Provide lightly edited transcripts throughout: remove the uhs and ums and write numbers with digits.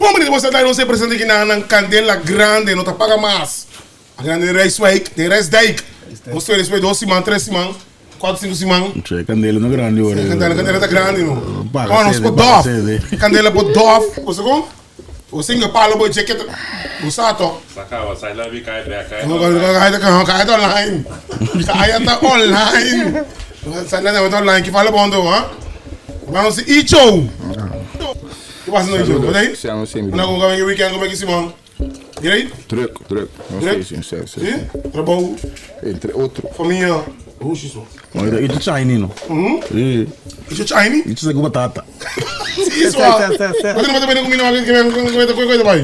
Como você está não se presente aqui na Candela Grande, não tá paga mais. A Grande Reiswijk, tem Reisdijk. Você respeita 2 semanas, 3 semanas, 4, 5 semanas. Candela não grande, olha. Candela tá grande, não. Nós por Dof. Candela por Dof. Você como? Você ainda fala por jaqueta. Você ato. Sacava, sai lá e cai back. Cai online. Cai tá online. Sai lá online que fala bom do, hein? Vamos se Icho. Que passa no Icho? Pode aí? Siamo sempre. Não como é weekend como é que se mão? Direito? Druk. Não sei se é. Sim? Trabalho. Entre outro. Família. Ruxi isso. Olha, isso é Chinese, não? Isso é Chinese? Isso é com batata. Isso é. Mas não vai ter comida mais que coisa vai.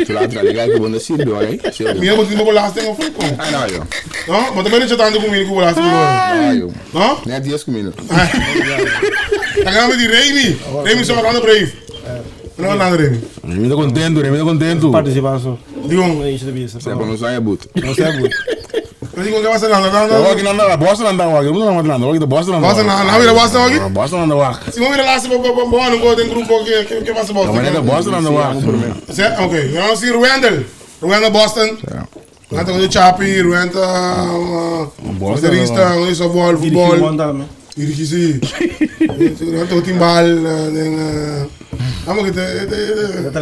Tra, legal que bom Silvio, aí. Minha botinha não bolas tem foi com. Ah, não, eu. Não, mas também não tanto comida que bolas Não, não? Nem 10 comidas. Tá ganhando de Remy só ganhando para aí. Não nada Remy. Remy tá contento. Participação. Digo, Se é para não sair buto. Não sei. mas digo que vai ser nada. Eu aqui não anda, bosta não anda, eu não anda, eu aqui bosta não anda. Bosta não, vira bosta aqui. Bosta não anda. Se vamos ir lá se bom não go tem grupo que vai ser bosta. Mas ainda bosta não anda. Certo? OK. Eu não sei Ruanda Boston. Nada com o Chapi, Ruanda motorista, isso futebol. Dirigi. Ruanda timbal, vamos que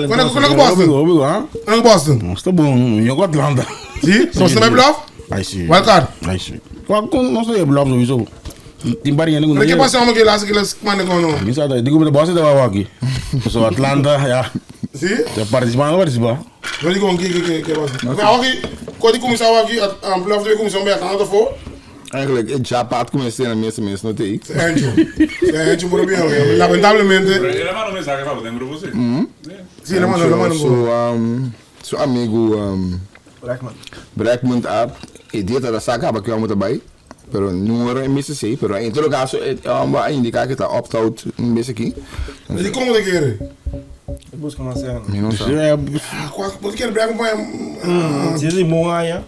quando Boston. Quando Boston. Está bom, eu gosto de Atlanta. Sim? Só você vai bluff? Aí sim. Wildcard? Aí sim. Não sei bluff não isso. Timbarinha não. Mas que passa uma que lá que eles mandam com não? Isso aí, digo para bosta da aqui. So Atlanta, já. Sim? Já participa. Eu digo que passa. Mas aqui, quando começar aqui, a bluff deve começar bem a canal do fogo. Eigenlijk, já parte comecei na minha não tem. Anjo por bem, lamentavelmente. Ele mandou mensagem para você, grupo você. Sim, ele mandou. Seu amigo Brackman a ideia da saca para que eu muito bem. Pero número é mesmo sei, pero em todo caso é uma indicar que está opt-out mesmo aqui. E como de querer? Busca uma cena. Não sei. Porque ele Brackman Se ele morre,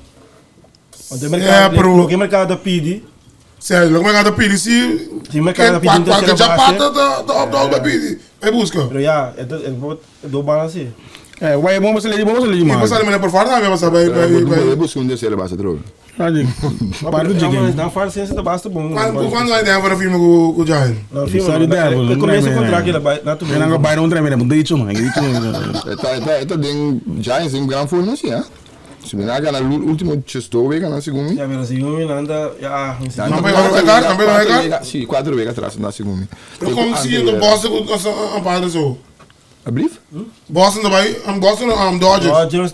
o mercado pede. Sério, o mercado pede se o mercado pede qualquer chapata da opt-out da pede. Vai busca. Pero já, é do balance. Vai vamos ali E mais. passar ele por fora, vai passar vai. Busca desse ele basta troco. Para de game. Na farsa você basta bom. Quando vai dar para o filme com o Giant? No filme, começa a encontrar aquilo na tu. Eu não vai não treme, não deixa não. Tá den Giants em grande forma assim, ah. Se me naga na último gestor vega na segunda. Já viu assim, anda já. Não vai jogar? Sim, 4 vezes atrás na segunda. Eu conseguindo Boston com a padre só. A brief? Boston também, Boston Dodgers.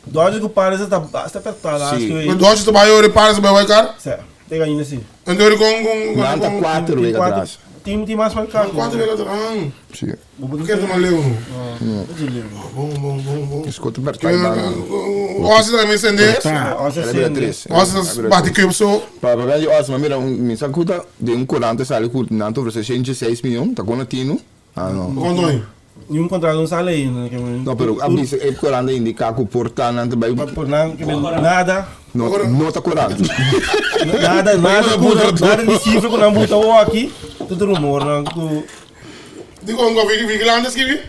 Dodgers que parece está apertado, acho que. Dodgers também eu reparo se vai cara. Certo. Tem ainda assim. Então ele com Nada 4 vezes atrás. Tem mais para cá. 4 vezes atrás. Sim. Por que tomar leu? Bom. Escuta para cá. Ossi também acender. Ossi bate que eu sou. Para ver Ossi, mas mira, me sacuda de curante sale curto, não tô oferecendo 6 milhões, tá com tino. Ah, não. Quanto aí? Nenhum contrato não sai aí, né? Não, pero a bisa é curante indica que o portal não vai por nada. Não tá curante. Nada de cifra quando não botou aqui. Tudo rumor, não. Digo ngo vigilantes que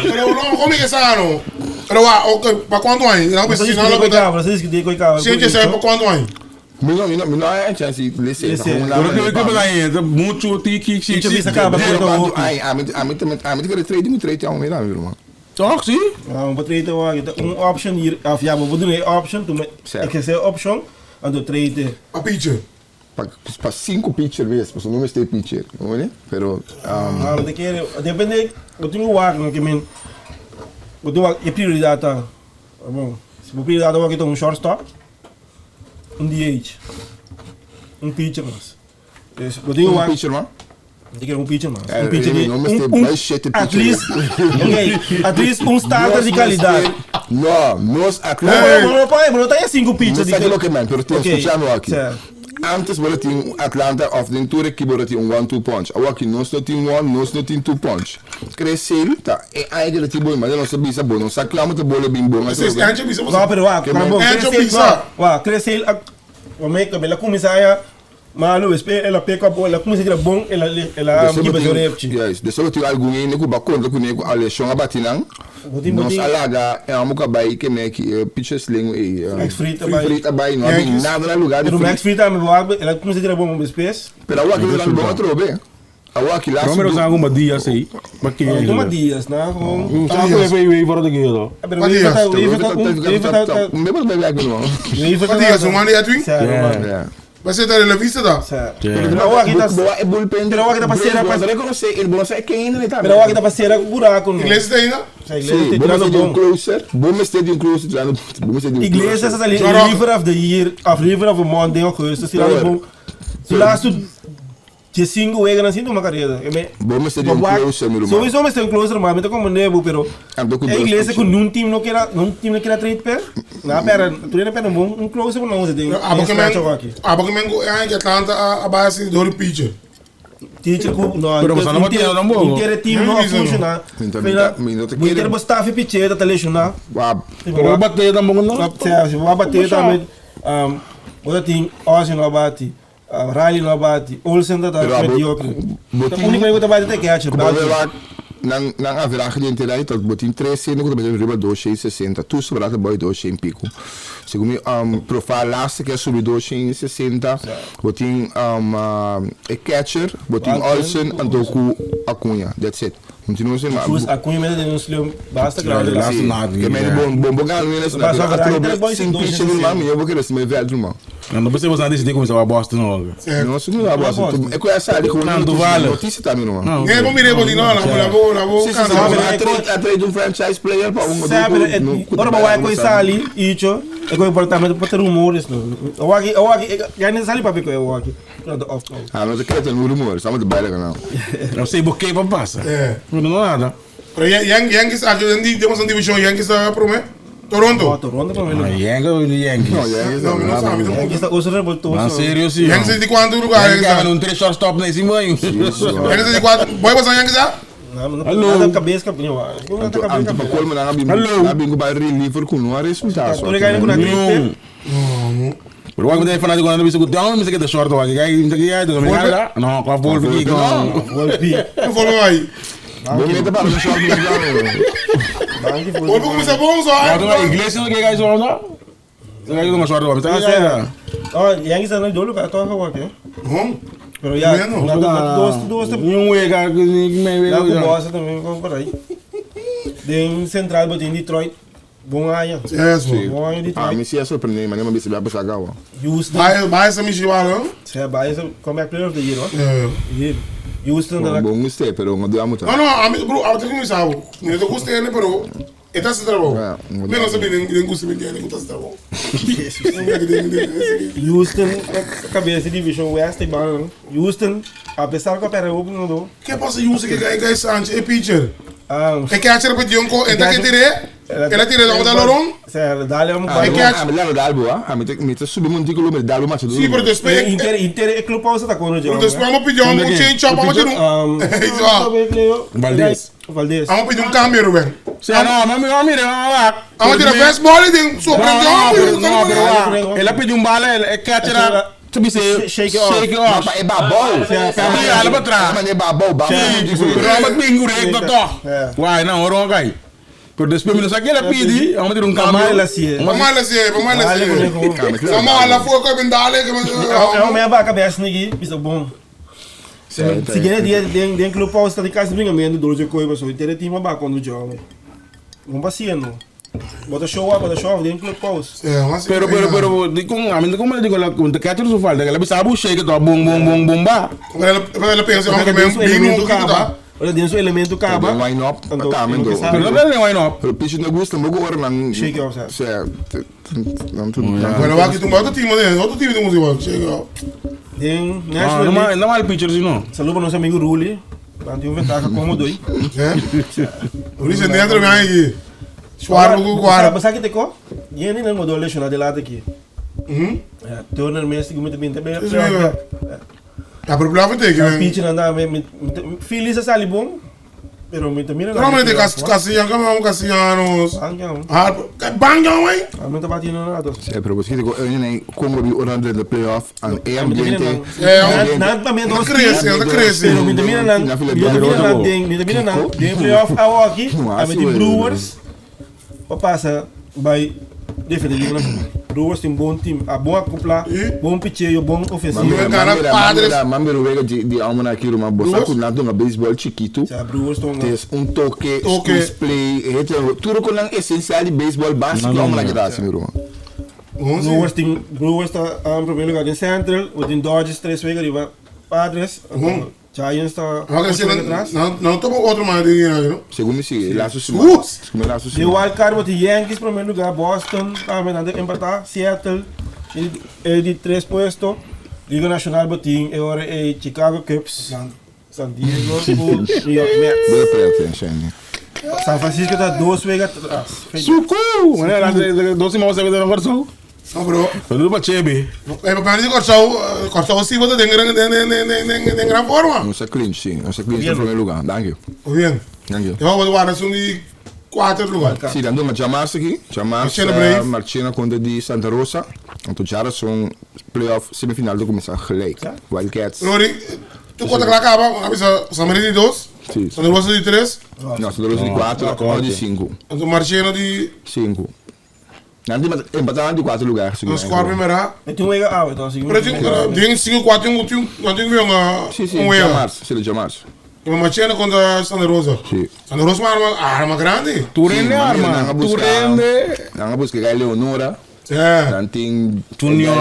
Pero não como que sano. Pero okay, para quanto aí? Não precisa não botar. Você disse que tem coisa. Sim, que sai para quanto aí? Não é chance de lesser. Muito tiki. A mim que trading trade é um melhor, irmão. Toch, sim? Vou trade option hier. Of ja, we doen een option. Ik zeg option. En de trade. A pitcher. Para 5 pitcher vezes, mas não está pitcher, não é? Pero depende, eu tenho o que men. Eu tenho a prioridade tá. Bom, se a prioridade é que um shortstop, DH, pitcher mas. Eu tenho um pitcher, mano. Eu quero pitcher mas. Pitcher de at least starter de qualidade. Não, nós não tem 5 pitchers de qualidade. Não, pero temos que chamar aqui. Antes we hadden Atlanta of den tour que we hadden 1-2 punch. Aqui nós não tínhamos 1, nós não tínhamos 2 punch. Cresceu, tá? É aí que tipo, mas não sabia se bom, não sabe claro que bola bem bom. Mas é antes bisa. Não, pero cresceu. Cresceu. O me que ela começar Maar Luis, ela pick up, ela como se diz bom, ela giba zorepchi. Yes, de soort algum in ku bakon ku ne ku ale shonga batinang. Nos alaga é uma cabai que me que pitches lingo e Max Frita bai não há nada no lugar. Pero Max Frita me boa, ela como se diz bom um space. Pero agora que lá no bom trobe. Agora que lá. Primero são algumas dias aí. Mas que é. Uma dias, né? Com Tá com aí fora daqui do. Pero ele tá me bota bem aqui não. Dias, um ano e atuim? Vai ser da revista da? Pero agora que tá é bullpen. Pero agora que tá passeira para reconhecer, ele não sei quem ainda tá. Pero agora que tá passeira buraco. Inglês tem ainda? Sim, bom stadium closer. Bom stadium closer, tirando bom stadium. Iglesia essa ali, Liver of the Year, of Liver of the Month, em August, se lá bom. Se lá tu de 5 wegen assim uma carreira. Bom stadium closer, meu irmão. Sowieso mas tem closer, mas me tá como nebo, pero a iglesia com um time não quer trade pé. Na pera, tu não pera um closer não usa tem. Abocamen é que Atlanta a base do pitcher. Teacher com não. Pero você não vai ter não bom. Inteiro time não funciona. Inteiro staff pitcher tá lesionar. Pero bater também não. Se vai bater também. Outra tem Ozzy não bate. Riley não bate, Olsen tá mediocre. O único que tá batendo é catcher. Não haverá clientela tot botin 3 no que riba 260. Tu sobrata boy 200 pico. Segundo profile last que subiu 260. Botin catcher, botin Olsen Andoku Acunha. That's it. Continua sendo mais. Acunha mesmo denunciou basta grande. Que mesmo bom ganho nesse negócio. Sim, pitch no mami, eu vou querer se me ver do irmão. Não precisa você decidir como você vai bosta não. Não, segundo a bosta. É com essa ali com não vale. Notícia também não. Não vou me rebotir não, vou a trade um franchise player para um. Sabe, ora vai coisa ali, isso é com importamento para ter rumores não. Eu aqui já nem sabe para ver que eu aqui. Ah, não se quer ter rumores, estamos de baile não. Eu sei porque para passa. Não nada. Pero Yankees aqui temos uma divisão Yankees promete. Toronto. Toronto para mim. Yankees. Não sabe. Yankees está usando revoltoso. Não sério sim. Yankees de quanto lugar? Yankees não tem shortstop nem sim banho. Yankees de quanto? Boy passar Yankees já? Não, não cabeça capinho. Para colmo na bingo vai reliver com não resultado. Tu liga com a gripe? Não. Pero wag mo tayo fanado ko na bisa ko down mi sakit short wag kay kaya do mi hala no ko ball bigi ko Volpi. Não falou aí. Bom medo para o short no Boy começa bom só. ah do iglesia que guys so na so guys no short wag tá oh Yankees não dolo ka to ka aqui. Bom. Pero ya dos um wega me lá com bosta também vamos por aí. Tem central botin Detroit. Bom aí. Bom aí Detroit. Ah, me se surpreende, mas não me se vai passar gawa. Houston. Vai essa me chivaram. Se vai essa comeback player of the year, ó. Houston da. Bom gostei, pero não deu muito. Não, bro, eu tenho que começar. Eu tô gostando, pero está se trabalhando. Eu não sabia nem gosto de ninguém, está se trabalhando. Houston, cabeça de division West, bom. Houston, apesar que a pera open não do. Que passa Houston que ganha Sanchez é pitcher. É que acha que pediu um entra que tirei. Ela tirei da outra lorong. Certo, dá-lhe um é que a melhor dalbo, a me te subir um título me dalbo mais do. Sim, pero después Inter é clube pausa tá com o jogo. Después vamos pedir um change up, vamos tirar Valdez. Vamos pedir câmbio, Ruben. Se não, mira, vamos tirar fastball e tem surpreendeu. Não, ela pediu bala, é catcher. Tu me say shake it off. É babol. Ela para trás. Mas é babol, Mas bingo rei to. Uai, não, ora vai. Por después me saqué la pidi, vamos a tirar un cambio. Vamos a la foca ben dale que é minha vaca cabeça nigi, isso bom. Se quer dia clube pausa tá de casa brinca meio do dojo coisa, só ter time ba quando joga. Vamos passeando. Bota show dentro clube pausa. Pero com a mim como eu digo lá com catcher só falta, ela bisa bu shake to bom ba. Ela pensa vamos comer elemento caba. Olha dentro o elemento caba. Wine up, Pero não é não. Pero pitch não gosta, não gosta não. Shake off, certo. Não tudo. Agora aqui tu outro time do museu, shake off. Tem, não mal pitcher não. Saludo para nosso amigo Ruli. Tem um ventaja como dois. Ruli se dentro me aí. Suar no guarda. Sabe que te co? E nem não dole na de lado aqui. Torna mesmo que muito bem também. A problema tem que pitch não dá feliz essa ali bom. Pero me termina Normalmente Cassiano, como é um Cassianos. Banjão, hein? Realmente batendo nada. Sim, pero você tem que como o orando do playoff and é ambiente. Nada também Não cresce, não cresce. Pero me termina na playoff aqui, a me Brewers. O passa vai definitivamente. Brewers tem bom time, a boa cúpula, bom pitcheio, bom ofensivo. Mamero vega de alma aqui uma bossa com nada um beisebol chiquito. Tem toque, play, tudo com a essencial de beisebol básico alma que dá assim, meu irmão. Brewers está em primeiro lugar em Central, o tem Dodgers 3 vegas de Padres, Giants está atrás. Não toma outro mais de dinheiro, não? Segundo sim, laço sim. De wild card, o Yankees primeiro lugar, Boston, também empatar, Seattle, de 3 puestos, Liga Nacional botin, agora é Chicago Cubs, San Diego, New York Mets. Boa preferência, né? San Francisco está 2 vegas atrás. Suco! Mané, 12 mal você vai dar versão. Não, bro. Tudo para chebe. Para mim, cortou sim, você tem grande forma. Nossa clinch, sim. Nossa clinch em primeiro lugar. Danke. Bien. Danke. Eu vou guardar isso em 4 lugares. Sim, dando uma Jamars aqui. Jamars, Marchena contra de Santa Rosa. Então já são playoff semifinal do começar gelijk. Wildcats. Lori, tu conta que lá acaba, avisa Samarino de 2, Santa Rosa de 3. Não, Santa Rosa de 4 ou de 5. Então Marchena de 5. Nanti empataram de 4 lugares. Os 4 primeira. E tem um ega out, então assim. Pero tem 5, 4, não tem um erro. Sim, Jamars. Marchena contra Santa Rosa. Sim. Santa Rosa é uma arma grande. Turende arma. Turende. Nanga busca Leonora. É. Tem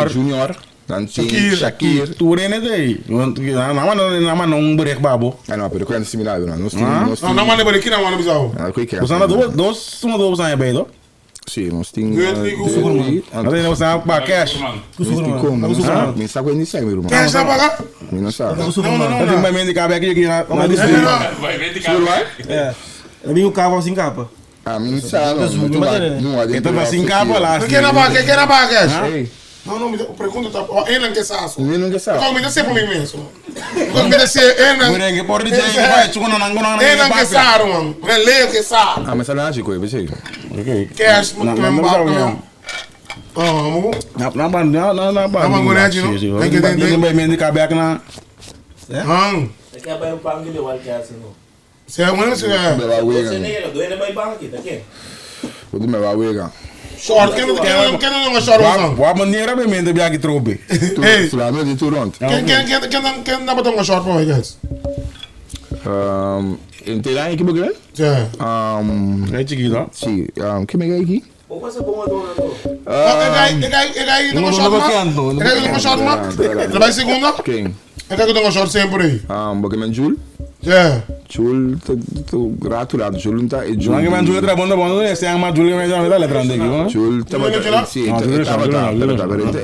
Junior. Tem Shakir. Turende daí. Nama não break babo. Ah, não, pero quando similar, não. Não, mano, por aqui não, mano, bizarro. Você anda dois você bem, não? Sim, nós temos. Mas você vai para cash. Me sabe quando isso aí, meu irmão. Quer já pagar? Não sabe. Eu tenho mais medo de caber aqui na Vai ver de cara. É. Eu vi o carro assim capa. Ah, não sabe. Não, então assim capa lá. Quer na paga? Não, me pergunta, ele não quer saço. Ele não quer saço. Não, me dá sempre para mim mesmo. Quando me dá sempre, ele não quer saço, mano. Ele lê o que saço. Ah, mas ela acha que eu sei. Cash, não short, quem não é uma short usando? Boa maneira bem mente bem aqui trobe. Fulano de Toronto. Quem dá botar uma short para guys? Inteira aqui bugre? É chiquito. Sim, que me gai aqui? Vou passar por uma dona. É uma short, mano. Trabalha segunda? Quem? É que eu dou uma short sempre aí. Bugman Jul? É. Jul, tô gratulado. Jul não tá. Jul é que Jul trabalha bom, né? Se é uma Jul mais uma letra daqui, não? Jul tá sim, tá.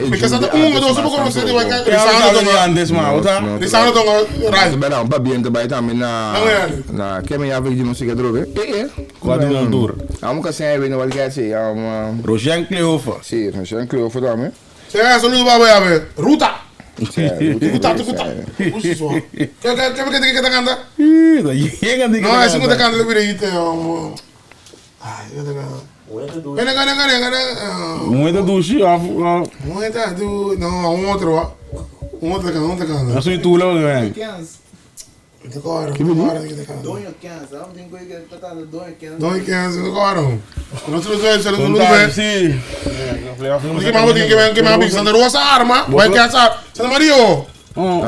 Porque essa tá uma doce por você de vai que risando do antes, mano, tá? Risando do rai. Bela, um babien também tá na que me ave de não sei que droga. Quadro do tour. Amo que sai bem no Wildcats, Rojan Cleofa. Sim, Rojan Cleofa também. Você é só no babai, ruta. Ruta. Puxa só. Quer canta? Não, é segunda canta do vídeo aí. Ai, eu tenho. Moeda do Chiaf. Moeda do. Não, um outro canta. Eu sou tu lá, velho. Agora. Donho 15, não tem coisa que tá dando Donho 15. Agora. Não se tudo bem. Sim. Que mais Santa Rosa arma. Vai que essa. Santa Mario. Não,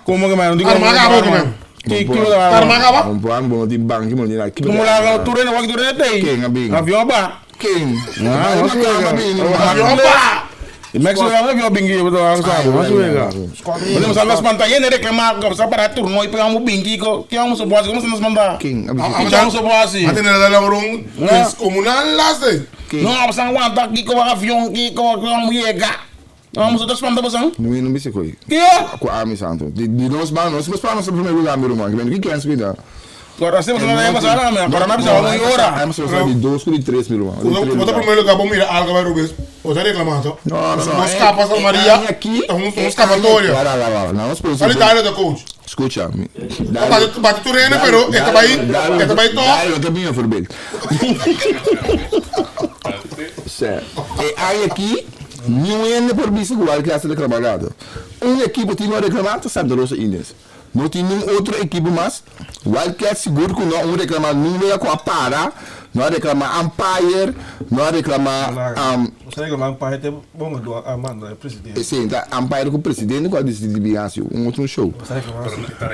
como que mais? Arma acabou que mesmo. Que arma acabou? Bom de banco, mano, lá. Como lá o turno, o turno tem. Quem amigo? Avião ba. Quem? Avião ba. Max não é avião bingi, eu tô sabe. Mas chega. Podemos falar as pantalhas, né, reclamar que você para turno e pegar um bingi que é um suporte, como se nos mandar. Quem? Que é um suporte. Mas tem nada lá um comunal lá, sei. Não, você não aguenta aqui com o avião aqui com a mulher. Vamos outras pantas, não? Não me sei coi. Que é? Com a arma santo. De nós vamos no primeiro lugar, meu irmão. Que é isso que dá? Agora você não vai passar lá, agora não precisa uma hora. Vamos fazer de 2 com de 3, meu irmão. Bota primeiro lugar, vamos mirar algo vai Rubens. Você reclamando? Não. Nós capas Santa Maria. Aqui. Um escapatório. Não, nós podemos. Olha a área do coach. Escucha. Bate tu reina, pero esta vai to. Dale, eu também é voorbeeld. Certo. E aí aqui, não é por isso que o Wildcats reclamado. Equipe tinha reclamado, Santa Rosa Indians. Não tinha nenhum outro equipe mais. Wildcats seguro que não reclamar, não veio com a para, não reclamar Empire, não reclamar. Você reclamar Empire tem bom do Amanda, é presidente. Sim, tá Empire com o presidente com a distribuição, outro show.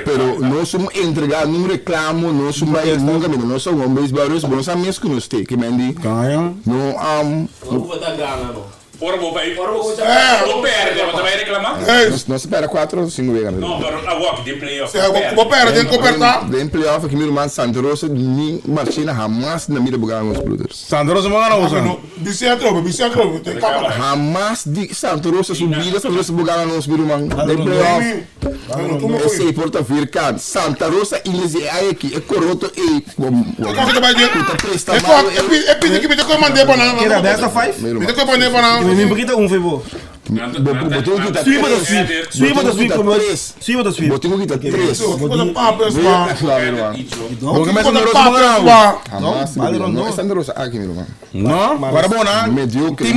Pero nós somos entregar, não reclamo, nós somos nunca mesmo, nós somos beisebol, nós somos amigos que nós temos, que mendi. Não Não vou dar grana, não. Ora vou perde, mas vai reclamar? Nós espera 4 ou 5 vezes. Não, mas a walk de playoff. Vou perde, tem que apertar. Em playoff, que meu irmão Santa Rosa, nem Martina jamás na mira bugar nos Bruders. Santa Rosa não ganhou, Bicentro, tem câmera. Jamás de Santa Rosa subida, Santa Rosa bugar nos meu irmão. Em playoff, eu sei por vir cá. Santa Rosa, eles é aqui, é coroto e Como você vai dizer? É pedir que me dê que eu mandei para não. Era dessa 5? Me dê que eu mandei para não. Me brinca febo. Suiva da suiva. Botinho que tá 3. Porque mais Santa Rosa não ganhou. Não é Santa Rosa aqui, meu irmão. Não, agora bom, né? Medíocre,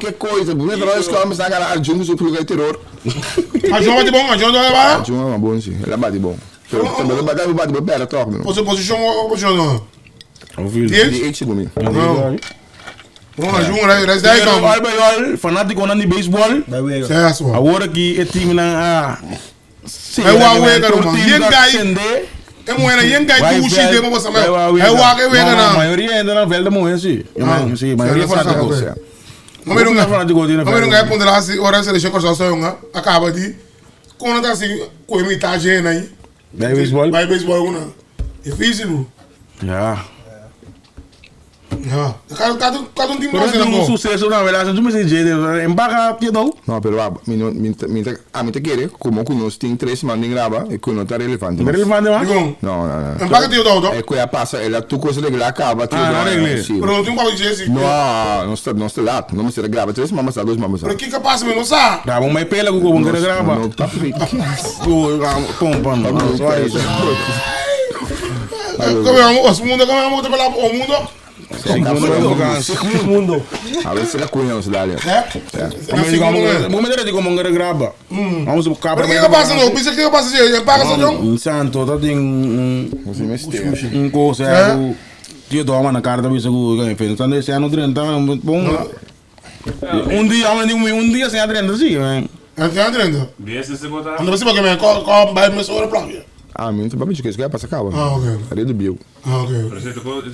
que coisa. Primeiro nós que vamos a ganhar juntos o lugar terror. A João bate bom, a João não vai lá. João é bom, sim. Ele bate bom. Também bate bom, pera, toca, meu irmão. Posição não. Ouviu? De 8 comigo. Vamos junto, nós daí então. Olha, fanático de beisebol. Certo. Agora que é time na É o Aue, cara, Yengai. É moeda, Yengai do Chile, mas você é o Aue, cara. A maioria ainda na velha morrer, sim. Sim, a maioria fanático. Vamos ver um gajo ponderar se hora se deixa coisa só um acaba de quando tá assim com imitagem aí. Vai beisebol uma. Difícil. Já. Cada time Pero não um sucesso na verdade, não me sei jeito, embarca não. Não, pero a mim te quer, como que nós tem 3 semanas de grava, e que não tá relevante. Não relevante, não? Não. Embarca tio todo. É que passa, ela tu coisa de grava acaba, tio. Ah, não regle. Pero não tem um bagulho de assim. Não está lá, não me será grava 3 semanas, 2 semanas. Pero que passa, meu, não sabe? Dá uma pela com o que grava. Não tá frito. Pompa, não. Só isso. O mundo pela o mundo. Segundo. A ver se ela conhece a cidade. Vamos ver como um grava. Vamos buscar para. Pero que passa não? Pensa que passa de paga só não? Santo, tá tem coisa, tio toma na cara da bisa que fez. Então esse ano 30 bom. Um dia sem a 30 sim, hein. Sem a 30. Desse se botar. Não precisa que me com vai me sobre placa. Ah, mim também que isso passa calma. Ah, ok. Ali do bio. Ah, ok.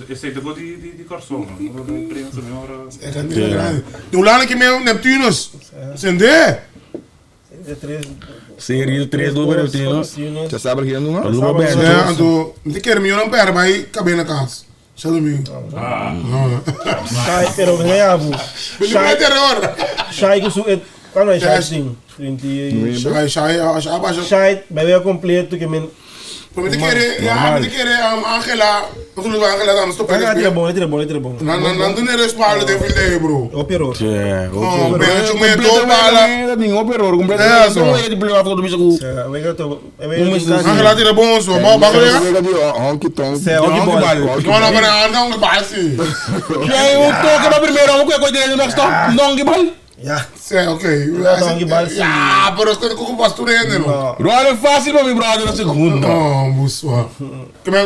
Esse de Corson, não imprensa minha hora. É grande. Do lado que meu Neptunos. Sende. Seria 3 do Brasil. Já sabe que não é? Luba bem. É, então, não quero me não pera, mas cabe na casa. Só domingo. Sai, pero ganhava. Sai terror. Sai que quando é sai sim. 30. Sai, bebê completo que men. Mas te querer Angela, não vai Angela dar no stop. É bom. Não tem respaldo de filho, bro. Operou. É, operou. Bem, tu bala. Tem operou completamente. Não é de playoff do bicho. Angela tira bom só, bagulho. Honky tonk. Não, base. Já eu toco na primeira, vamos com coisa dele no stop. Não que bal. Ja. Sim, ok. Pero você tem que pastor ainda, não? Brother, é fácil para mim, brother, na segunda. Não, busua. Que me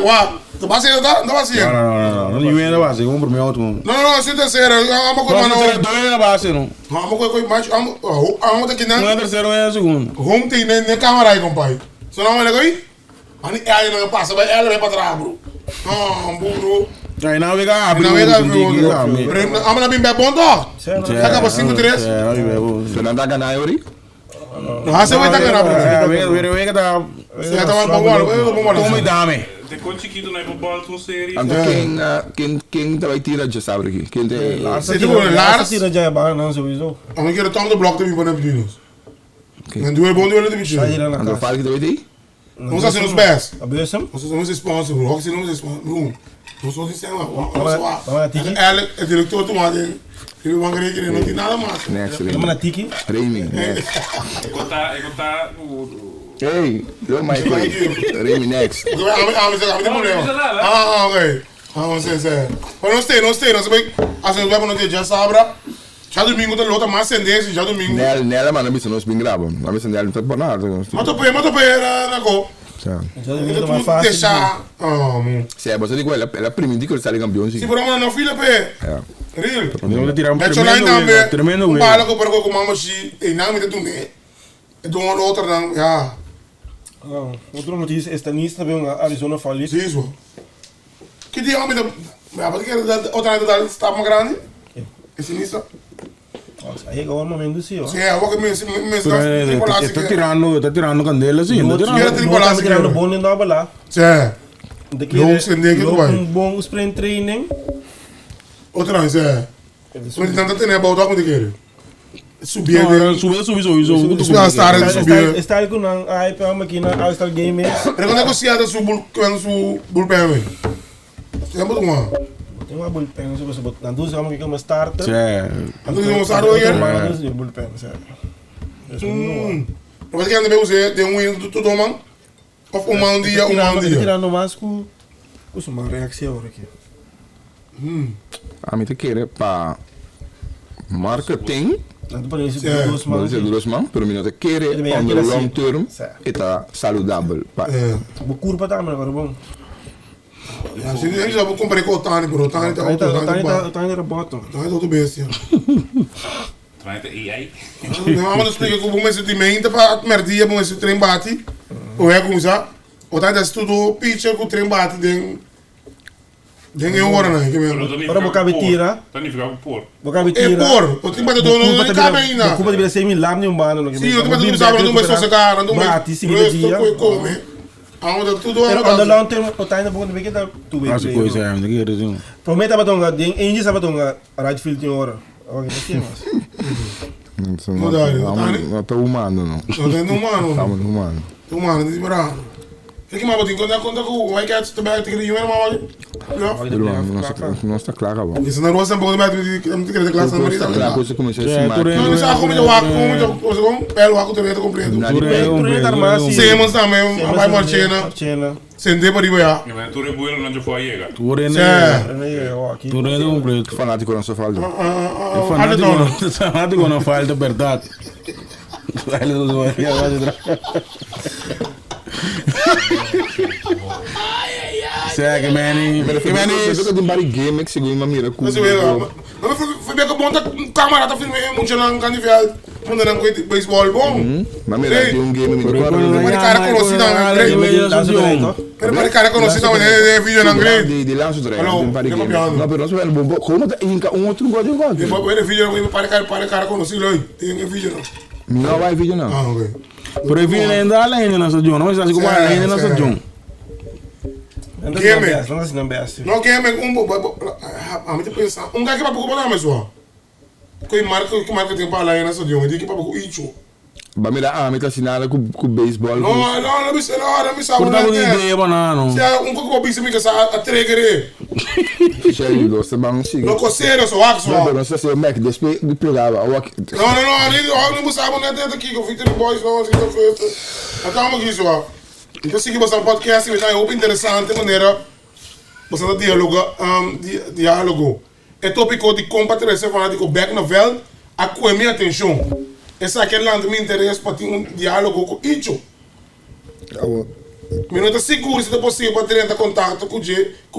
tu vai ser, não vai ser. Não, não é base, vamos pro meu outro. Não, se terceira, vamos com mano. Não é base, não. Vamos com mais, vamos aqui não. Não é terceiro, é a segunda. Vamos ter nem câmera aí, compadre. Se não ele aí, aí não passa, vai ela vai para trás, bro. Não, burro. Aí não vai cá, não vai cá, vamos na bem bom dó. Acaba 5-3. Fernanda ganhar aí? Não, você vai estar ganhando. Vai que tá. Você tá bom, como e dame. De contiquito na bola com série. Quem vai tirar já sabe aqui. Quem tem Você tem o Lars. Tira já é bom, não sowieso. Eu quero tomar do bloco também para Neptunos. Não doer bom doer de bicho. Andou fala que deve ter? Vamos fazer nos pés. A beça? Nós somos sponsor, bro. Se não é sponsor, não somos sistema. Ela é diretor do lado. Ele vai querer que não tem nada mais. Next. Vamos na tiki. Reimi. Eu contar Hey, lo Michael. Remy next. Ok, a mí tem problema. Ok. Vamos a hacer. Pero não sei, não sei. Assim, vai para já sabra. Já domingo tem outra mais tendência, já domingo. Nela, mano, não é bem grave. Não é nela, não tá bom nada. Mato pé, na go. Já domingo mais fácil. Deixar. Sim, você digo, ela é a primeira que ele está campeão. Sim, por uma não filha pé. Real. Podemos tirar tremendo um bala que para com mama se e não me tu me. Então outra não, já. Outra notícia, esta nisso também a Arizona falou. Sim, isso. Que dia homem da, mas que outra da está mais grande? Esse nisso. Aí agora momento sim, ó. Sim, eu vou que me Está tirando candela, sim. Está tirando bom em dobra lá. Sim. Um bom sprint training. Outra vez, mas tanto tem a volta com quer. Subir. Está com a IP máquina, a Star Game. Quando negociar su bullpen. É muito bom. Tem uma bullpen, se você botar duas homens que é uma starter. Então vamos usar o aí. Mas bullpen, sério. Mas que anda bem usar de um todo man. Of um dia. Tirando mais com uma reação aqui. A mim te querer para marketing. Não parece duas mãos. Duas mãos, pero mim não te querer on the long term. Está saudável. Vou curva também agora, bom. Assim, a gente já vou comprar com o Tani, bro. Tani era bottom. Tani é todo bestia. Trying to EA. Não, mas explica que o bom sentimento para merdia, bom esse trem bate. Ou é como já? O Tani estudou pitcher com o trem bate dentro hora, né? Ora vou cabe tira. Tani fica por. Vou cabe É tira. por. O trem bate não cabe ainda. Culpa de ser milagre nenhum bano. Sim, o trem bate não sabe, não vai só secar, não vai. Bate, segundo dia. Aonde tudo pero quando long term o tayo na bukan bigyan da two weeks. As coisas é, não quero dizer. Prometa ba tonga ding inji sa ba tonga right field yung ora. Okay, na mas. Não está humano, não. Não tem humano. Estamos humano. Humano, não é bravo. É que mas tem conta com o White também tem que ir mama. Não está claro agora. Isso não roça um pouco mais de que classe na marida. Claro, coisa começou a se Não sabe como eu hago, como pelo hago também tô compreendo. Turnet armasi. Semos também, vai marchena. Sente para ir já. Mas tu rebuelo não já foi a chegar. Turnet um preto. Fanático não só falta. Fanático não falta verdade. Ele não vai Segue, Manny. Você tem vários games que seguem uma mira com. Mas foi bem que bom tá camarada filme muito lá no candidato. Quando não coi beisebol bom. Mas mira tem um game me Mas cara conhecido na grande. Mas cara conhecido na vídeo na grande. De lanço treino. Não, pero não se vê bom. Como tá um outro gol igual. Depois ver vídeo não para cara conhecido aí. Tem vídeo não. Não vai vídeo não. Ah, ok. Pero viene ainda além nessa John, não está como além nessa John. Não assim não best. Não game a mim te pensa. Cara que vai pouco para mais só. Que marca tem para lá nessa John, que para pouco icho. Ba mira a mim tá assinada com beisebol. Não me sabe. Portanto, ideia banana. Se um pouco para bisa me que a trigger. Cheio do sabão siga. Não coceira só axo. Não sei se o Mac despe de pegava. Não, não sabe não dentro aqui que eu fiz boys não assim que fez. Acalma aqui só. Então se que você podcast é muito interessante maneira você diálogo. É tópico de comparação fanático back novel a com minha atenção. Essa aqui é me interessa para ter um diálogo com isso. Me não está seguro se é possível para ter contato com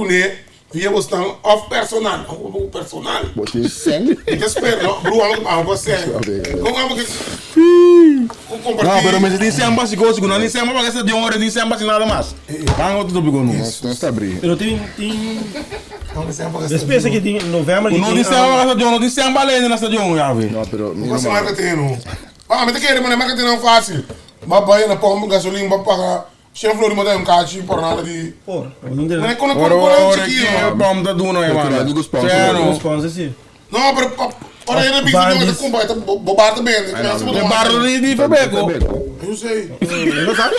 ele via você off personal, personal. Você sem? Eu espero, não, Bruno, você. Não, pero mas disse amba se gosto, não disse amba para de hora, disse amba se nada mais. Vamos outro tópico não. Não está abrindo. Pero tem Despensa que tem novembro. Não disse amba não disse amba além nessa John, já vi. Não, pero você marca tem não. Ah, mas tem que marca tem não fácil. Babai na pompa gasolina para pagar. Chef Flori mo tayo kachi por nada de. Por. Não é quando eu chiquinho. Pompa da Duna, mano. Digo sponsor. Sponsor sim. Não, pero ora ele bicho não é comprar, tá bobar também. É barro de Febeco. Eu sei. Não sabe?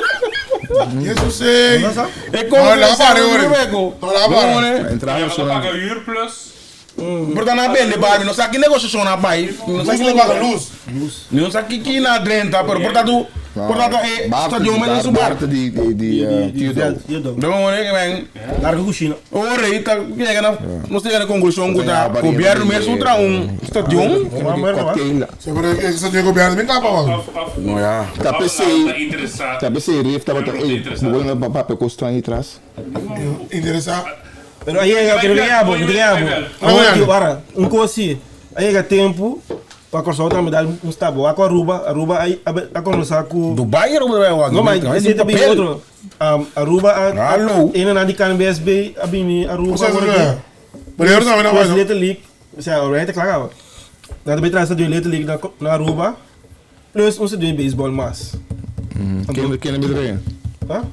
Eu sei. É como lá para Febeco. Lá para. Entrar Ela no paga huur plus. Portanto, na bende, Barbie, não sabe que negócio são na pai. Não sabe que paga luz. Não sabe que na drenta, pero portanto, Portanto, stadion met een subar. Dan gewoon ik ben. Larga cochina. Oh, rei, tá chegando, nós temos a conclusão que tá governo mesmo tra stadion. Sempre se eu governo bem capa. Não é. Tá interessado. Tá pensei, Riff tava vou na papel costar aí atrás. Interessado. Pero aí é que ganhamos. Agora, coisa assim. Aí é tempo. Para a também dá stabo. A Aruba aí a começar com Dubai era o meu. Não, mas esse também outro. Aruba ainda na de KNBSB, a bini Aruba. Mas eu não vai. Little League, você é o claro. Nada bem trazer de Little League na Aruba. Plus você de beisebol mais. Quem é bedrein?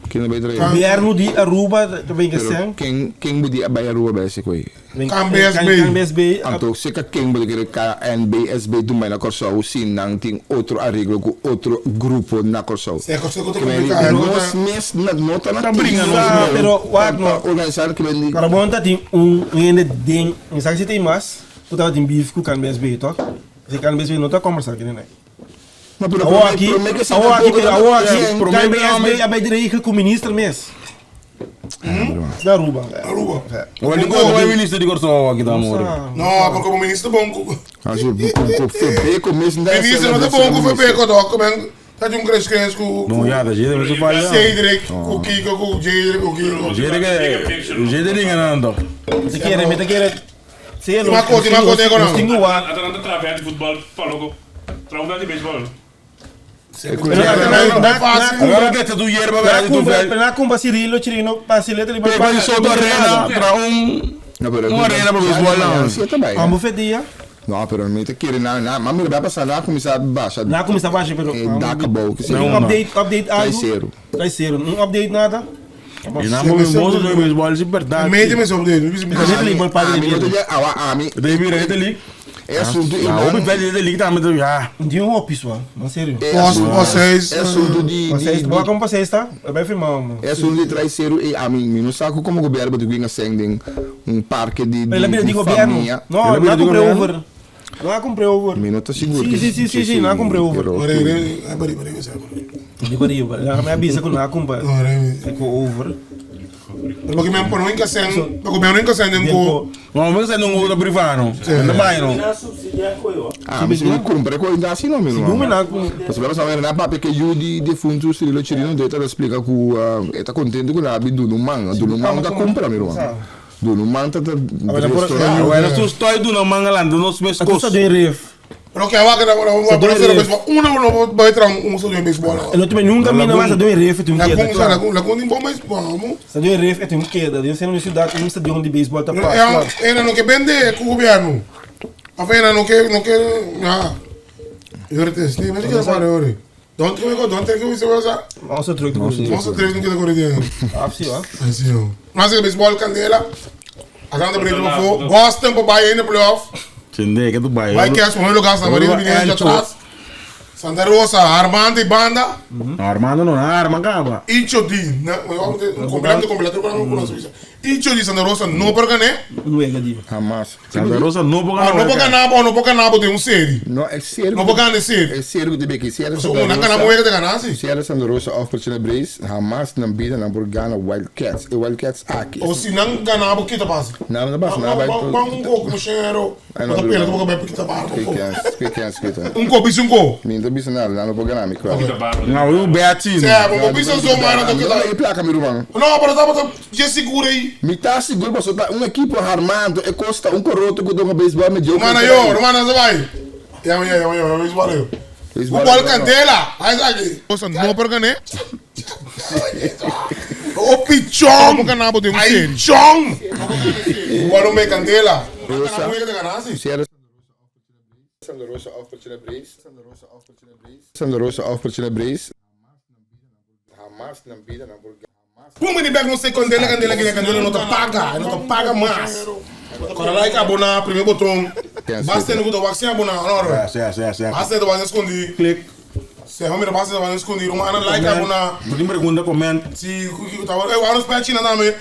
Quem é bedrein? Governo de Aruba também que sem. Quem bude a Aruba basic way? KNBSB. Então, se que quem bude que KNBSB do mais na corso o sim não tem outro arreglo com outro grupo na corso. Se é corso que complicado. Nós mes não tá na briga não. Pero wag no organizar que vem. Para montar tem ende ding. Não sabe se tem mais. Tu tá tem beef com KNBSB, tá? Se KNBSB não tá conversar aqui, né? Aqui, KNBSB é dirigir com o ministro mesmo. Da Aruba. Olha, qual é o ministro de Corso aqui da amor? Não, porque o ministro bom. Acho que o ministro não é bom com o Febeco, doc. Tá de crescente com. Não, já, da gente você vai. Cedric, o Kiko, o Jedric, o Kiko. Jedric não. Você quer. Sim, uma coisa agora. Até não através de futebol, falou que trauma de beisebol. Agora que tu hierba vai tu velho. Na cumba Cirilo, Chirino, Pasileta de Pega de solto arena para uma arena para beisebol não. Uma bufetia. Não, pero não te querer nada, mas me vai passar lá começar baixa. Lá começar baixa, pero dá acabou que update algo. Vai ser, não update nada. E na moço do beisebol se perdão. Meio mais update, não precisa beisebol para ele. Deve ir ali. É assunto de não, o velho dele tá me já. De pessoal, não sério. Vocês, é assunto de vocês, boa como vocês tá? Vai filmar. É assunto de traiçeiro e a mim, não sabe como o governo de Guinga sending parque de governo. Não, não comprei over. Não comprei over. Minuto seguro. Sim, não comprei over. Bari, me avisa que não comprei. Ficou over. Porque mesmo por não encaixar, porque mesmo não encaixar nem com. Vamos fazer um outro privado. Não vai não. Mas não compra coisa assim não mesmo. Você vai saber na papel que o de fundo Cirilo Chirino deve explicar que está contente com a vida do manga da compra mesmo. Do manga da. Agora tu estou do manga lá, do nosso mês costo. Pero que agora vai fazer beisebol. Não vai entrar só de beisebol. Eu também nunca me mais de ref, tu queda. La com bom beisebol. Sa de ref, tu queda. Eu sei na cidade, um estadião de beisebol tá para. Era no que vende com o governo. A feira não quer, eu retestei, mas que é para hoje. Don't take você vai usar. Nossa, truque. Nossa, truque não quer correr. Sim, ó. Assim, mas o beisebol candela. A grande prêmio foi Boston para Bahia no playoff. Entendeu que tu vai. Vai que é o lugar Santa Maria de atrás. Santa Rosa, Armando e banda. Armando não, arma acaba. Ichodi, completo para não conhecer. Ichodi Santa Rosa não por ganhar. Não é gadio. Jamás. Santa Rosa não por ganhar. Não por ganhar de série. Não é sério. Não por ganhar série. É sério que deve que sério. Não ganhar moeda de ganhar sim. Sério Santa Rosa off para Celebrace, jamás não bida não por ganhar Wildcats. E Wildcats aqui. Ou se não ganhar o que tá passa. Não passa, não vai. Vamos com o cheiro. Não tá pelo, vou beber porque tá barato. Que bicho go. Minha bicho não vou ganhar me claro. Não, o Beatinho. É, bicho só mano do que tá. E placa meu irmão. Não, para tá já segura aí. Me tá seguro para soltar uma equipe armado e custa coroto que do beisebol me deu. Mano, você vai. Beisebol. O bol candela. Aí aqui. Nossa, não por ganhar. O pichão, porque não pode um ser. Pichão. O bol me candela. Não moeda de ganhar sim. Santa Rosa off para Celebrace. Santa Rosa off para Celebrace. Jamás não bida não por como ele pega não sei candela não te paga mais. Quando lá que abonar primeiro botão. Basta no botão vaccina abonar, não. Sim. Basta do vai esconder, clique. Se a homem basta do vai esconder, uma ana like abonar. Não pergunta comenta. Se o tava, eu aro spec China também.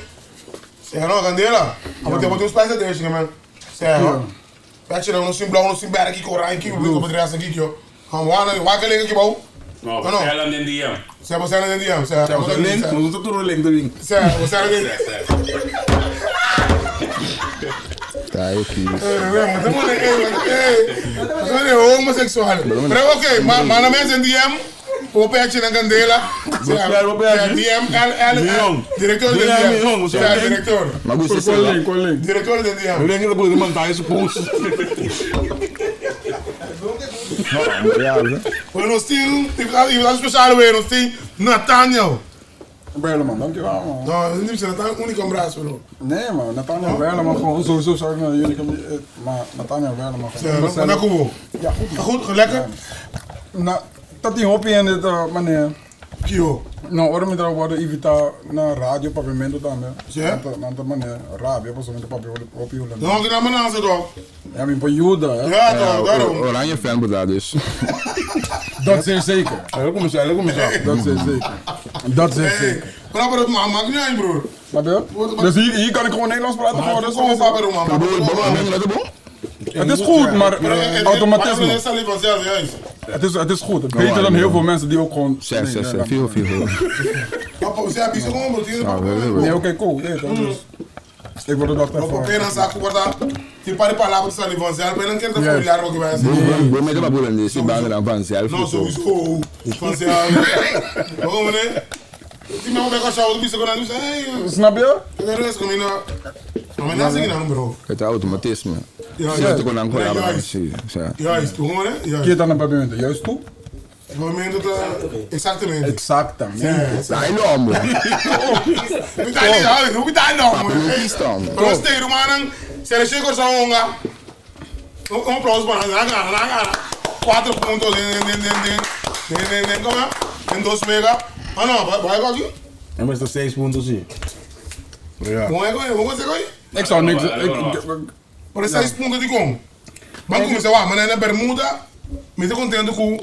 Se não candela, a botar um spec desse, né, mano. Pet não se blog, não se bera aqui correr aqui, o bico podria aqui que eu. Vamos lá, vai que liga aqui bom. No, no. Thailand in DM. Se você não entende, se Você link, não usa tudo link do link. você não entende. Tá, eu fiz. Você é homossexual. Mas ok, mas na minha DM, o peixe na candela. DM, diretor de DM. Diretor. Mas você Qual link? Diretor de DM. Eu lembro que depois de mandar esse post. Nós temos, especial, nós temos Nathaniel. Bellen man, dankjewel man. Não, não precisa, tá único abraço, bro. Nee man, Nathaniel Berleman gewoon sowieso zou ik naar jullie komen, maar Nathaniel Berleman gewoon. Wat nou kom Ja, goed. Goed, lekker? Nou, dat die hoppie in dit meneer. Kio. Nou, waarom je worden evita na radio pavimento também. Sim. Nanta meneer, radio, pas met papi hoppie holen. Não, que na manhã você dog. Ja, mijn pa Juda, hè. Ja, toch, daarom. Oranje fan bedaar dus. Dat zeer zeker. Kom eens, Dat zeer zeker. Dat zeer zeker. Papa, dat maakt niet uit, broer. Wat bedoel? Dus hier kan ik gewoon Nederlands praten, gewoon, dat is gewoon Papa, dat maakt. Het is goed, maar automatisme. Juist. Het is goed. Het is beter dan heel veel mensen die ook gewoon... Zes, veel. Papa, você é bicho como, bro. Nee, oké, cool. Nee, dus ik word er dat Papa, even... pena saco, guarda. Ti pare palavras de salivanzial, mas não quero te familiar o que vai ser. Vou meter uma bola nesse banco da Vancial. Não, sowieso. Vanzial. Waarom, né? Ti me vou cachar o bicho quando eu sei. Snap je? Eu quero isso comigo. Mas não é assim, não, bro. Het automatisme. Juist. Zet ik gewoon aan Juist. collaboratie. Juist, waarom, né? Juist. Keer dan een pavimento. Juist toe? Momento exatamente. Exactamente. Dai l'uomo. Não tá ali, não tá não. Mas tem mano, se ele chega com onga. Aplauso para nada. 4 pontos como é? Em 2 mega. Ah não, vai aqui. En met de 6 punten zie. Ja. Vamos aí. Ik zou niks... Por 6 pontos de com. Vamos começar lá, mas na Bermuda, me estou contente com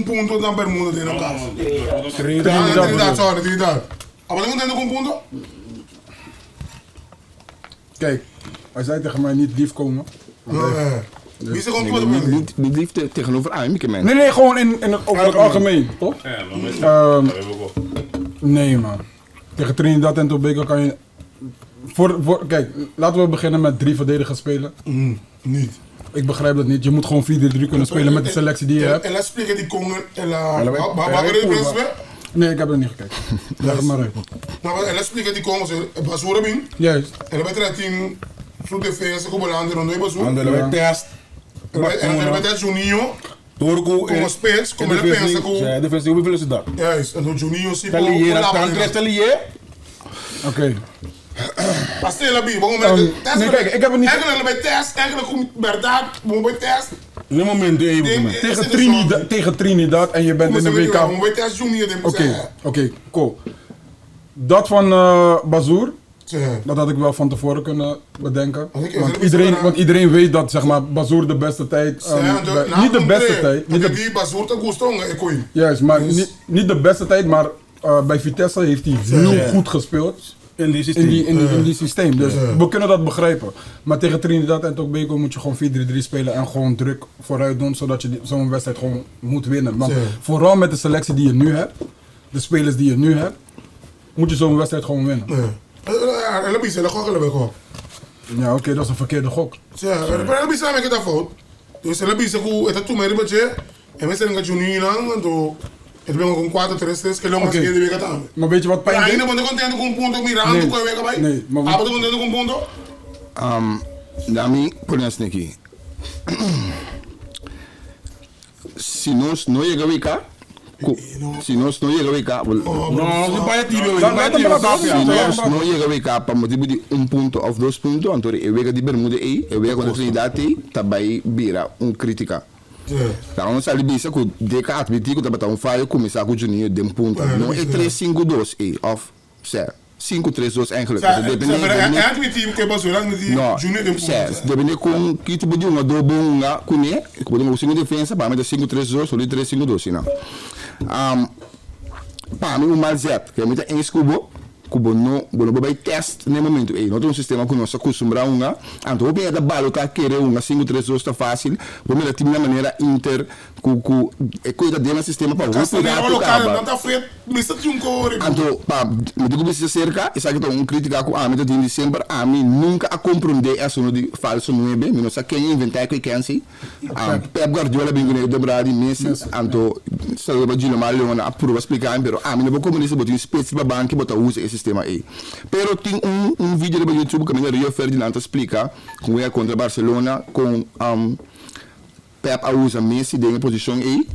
ponto na Bermuda de no caso. Trinidad. Aber contente com ponto? Kijk, hij zei tegen mij niet lief komen. Wie is er gewoon Niet liefde tegenover Aimike, man. Nee, gewoon over het algemeen, toch? Ja, maar met Nee man. Tegen Trinidad en Tobago kan je... Kijk, laten we beginnen met 3 verdedigers spelen. Niet. Ik begrijp dat niet. Je moet gewoon 4-3 kunnen spelen met de selectie die je hebt. En laat spreken die kongen en waar we de Nee, ik heb er niet gekeken. Leg het maar uit. Nou, en laat spreken die kongen, Basura bin. Juist. En dan betreft team zo'n defensa como landen rondom Basura. En dan hebben we test. En dan betreft Juninho. Turco Como spits, como ele pensa com... Ja, defensief, hoeveel is het dat? Juist, en dan Juninho zie Talier, dat kan 3 talier. Oké. Pastela bi, waarom Nee, kijk, ik heb het niet... Eigenlijk bij test, eigenlijk komt Berdad, bij test. Nu moment even. Tegen Trinidad en je bent in de WK. Bij test Juninho. Oké, cool. Dat van Bazoer, dat had ik wel van tevoren kunnen bedenken. Want iedereen weet dat, zeg maar, Bazoer de beste tijd... niet de beste tijd. Die Bazoer te goestongen, ik hoor. Juist, maar niet de beste tijd, maar bij Vitesse heeft hij heel goed gespeeld. In die systeem. Dus we kunnen dat begrijpen. Maar tegen Trinidad en Tobago moet je gewoon 4-3-3 spelen en gewoon druk vooruit doen, zodat je zo'n wedstrijd gewoon moet winnen. Want vooral met de selectie die je nu hebt, de spelers die je nu hebt, moet je zo'n wedstrijd gewoon winnen. Ja, oké, dat is een verkeerde gok. Ja, maar dat is een fout. Dus dat is het toen maar beetje. En we zijn gaan Juninho en toen het ben ook 4-3-3 que longas que debe catar. Maar weet je wat pijn is? is? Ainda quando contento com ponto mirando com a vega vai. Nee, maar wat contento com ponto? Dami, conhece aqui. Se nós não chega a WK, se nós não chega a WK, não vai ter se nós não chega a WK para motivo de ponto ou 2 pontos, então é vega de Bermuda aí, é vega contra Trinidad aí, também vira crítica. Então, nós ali bisa que de cá atletico tá batendo falha começar com o Juninho de ponto. Não é 3-5-2 aí, off, certo? 5-3-2 eigenlijk. É atletico que é Basura, mas Juninho de ponto. Depende com que tipo de uma dobro uma cune, que podemos usar defesa para meter 5-3-2 ou 3-5-2, não. Para mim o Malzet, que é muito em escubo, kubo no bij test no momento no tem sistema que nós acostumbra unga anto hope da balo ka querer unga 5-3 está fácil vamos lá de maneira inter ku coisa dentro sistema para o local não tá feito missa de cor anto pa me digo bisa cerca e sabe que crítica com a meta de dezembro a mim nunca a compreender essa no de falso 9 me não sabe quem inventar que quem se Pep Guardiola bem de bradi Messi anto sabe ba Gino Malone a prova explicar pero a mim não vou comunicar botar espécie para banco botar usa esse sistema aí pero tem vídeo no YouTube que me Rio Ferdinand explica como é contra Barcelona com Pep a usa Messi em posição aí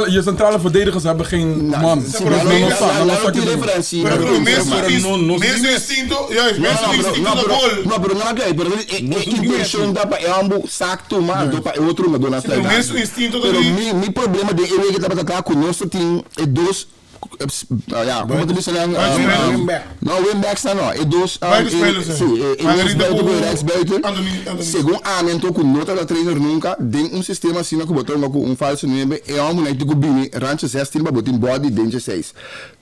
je centrale verdedigers hebben geen man. referentie. Messi instinto, juist, Messi instinto do gol. No, pero não é, pero intenção dá para ambos saco mas do para outro mas dona strada. Messi instinto do pero mi problema de eu que tá para conosco tem dois como tu disse não wingbacks não é dois segundo a mento com nota da trainer nunca tem sistema assim que botou um falso 9 é um moleque que bine rancho 16 para botar body danger 6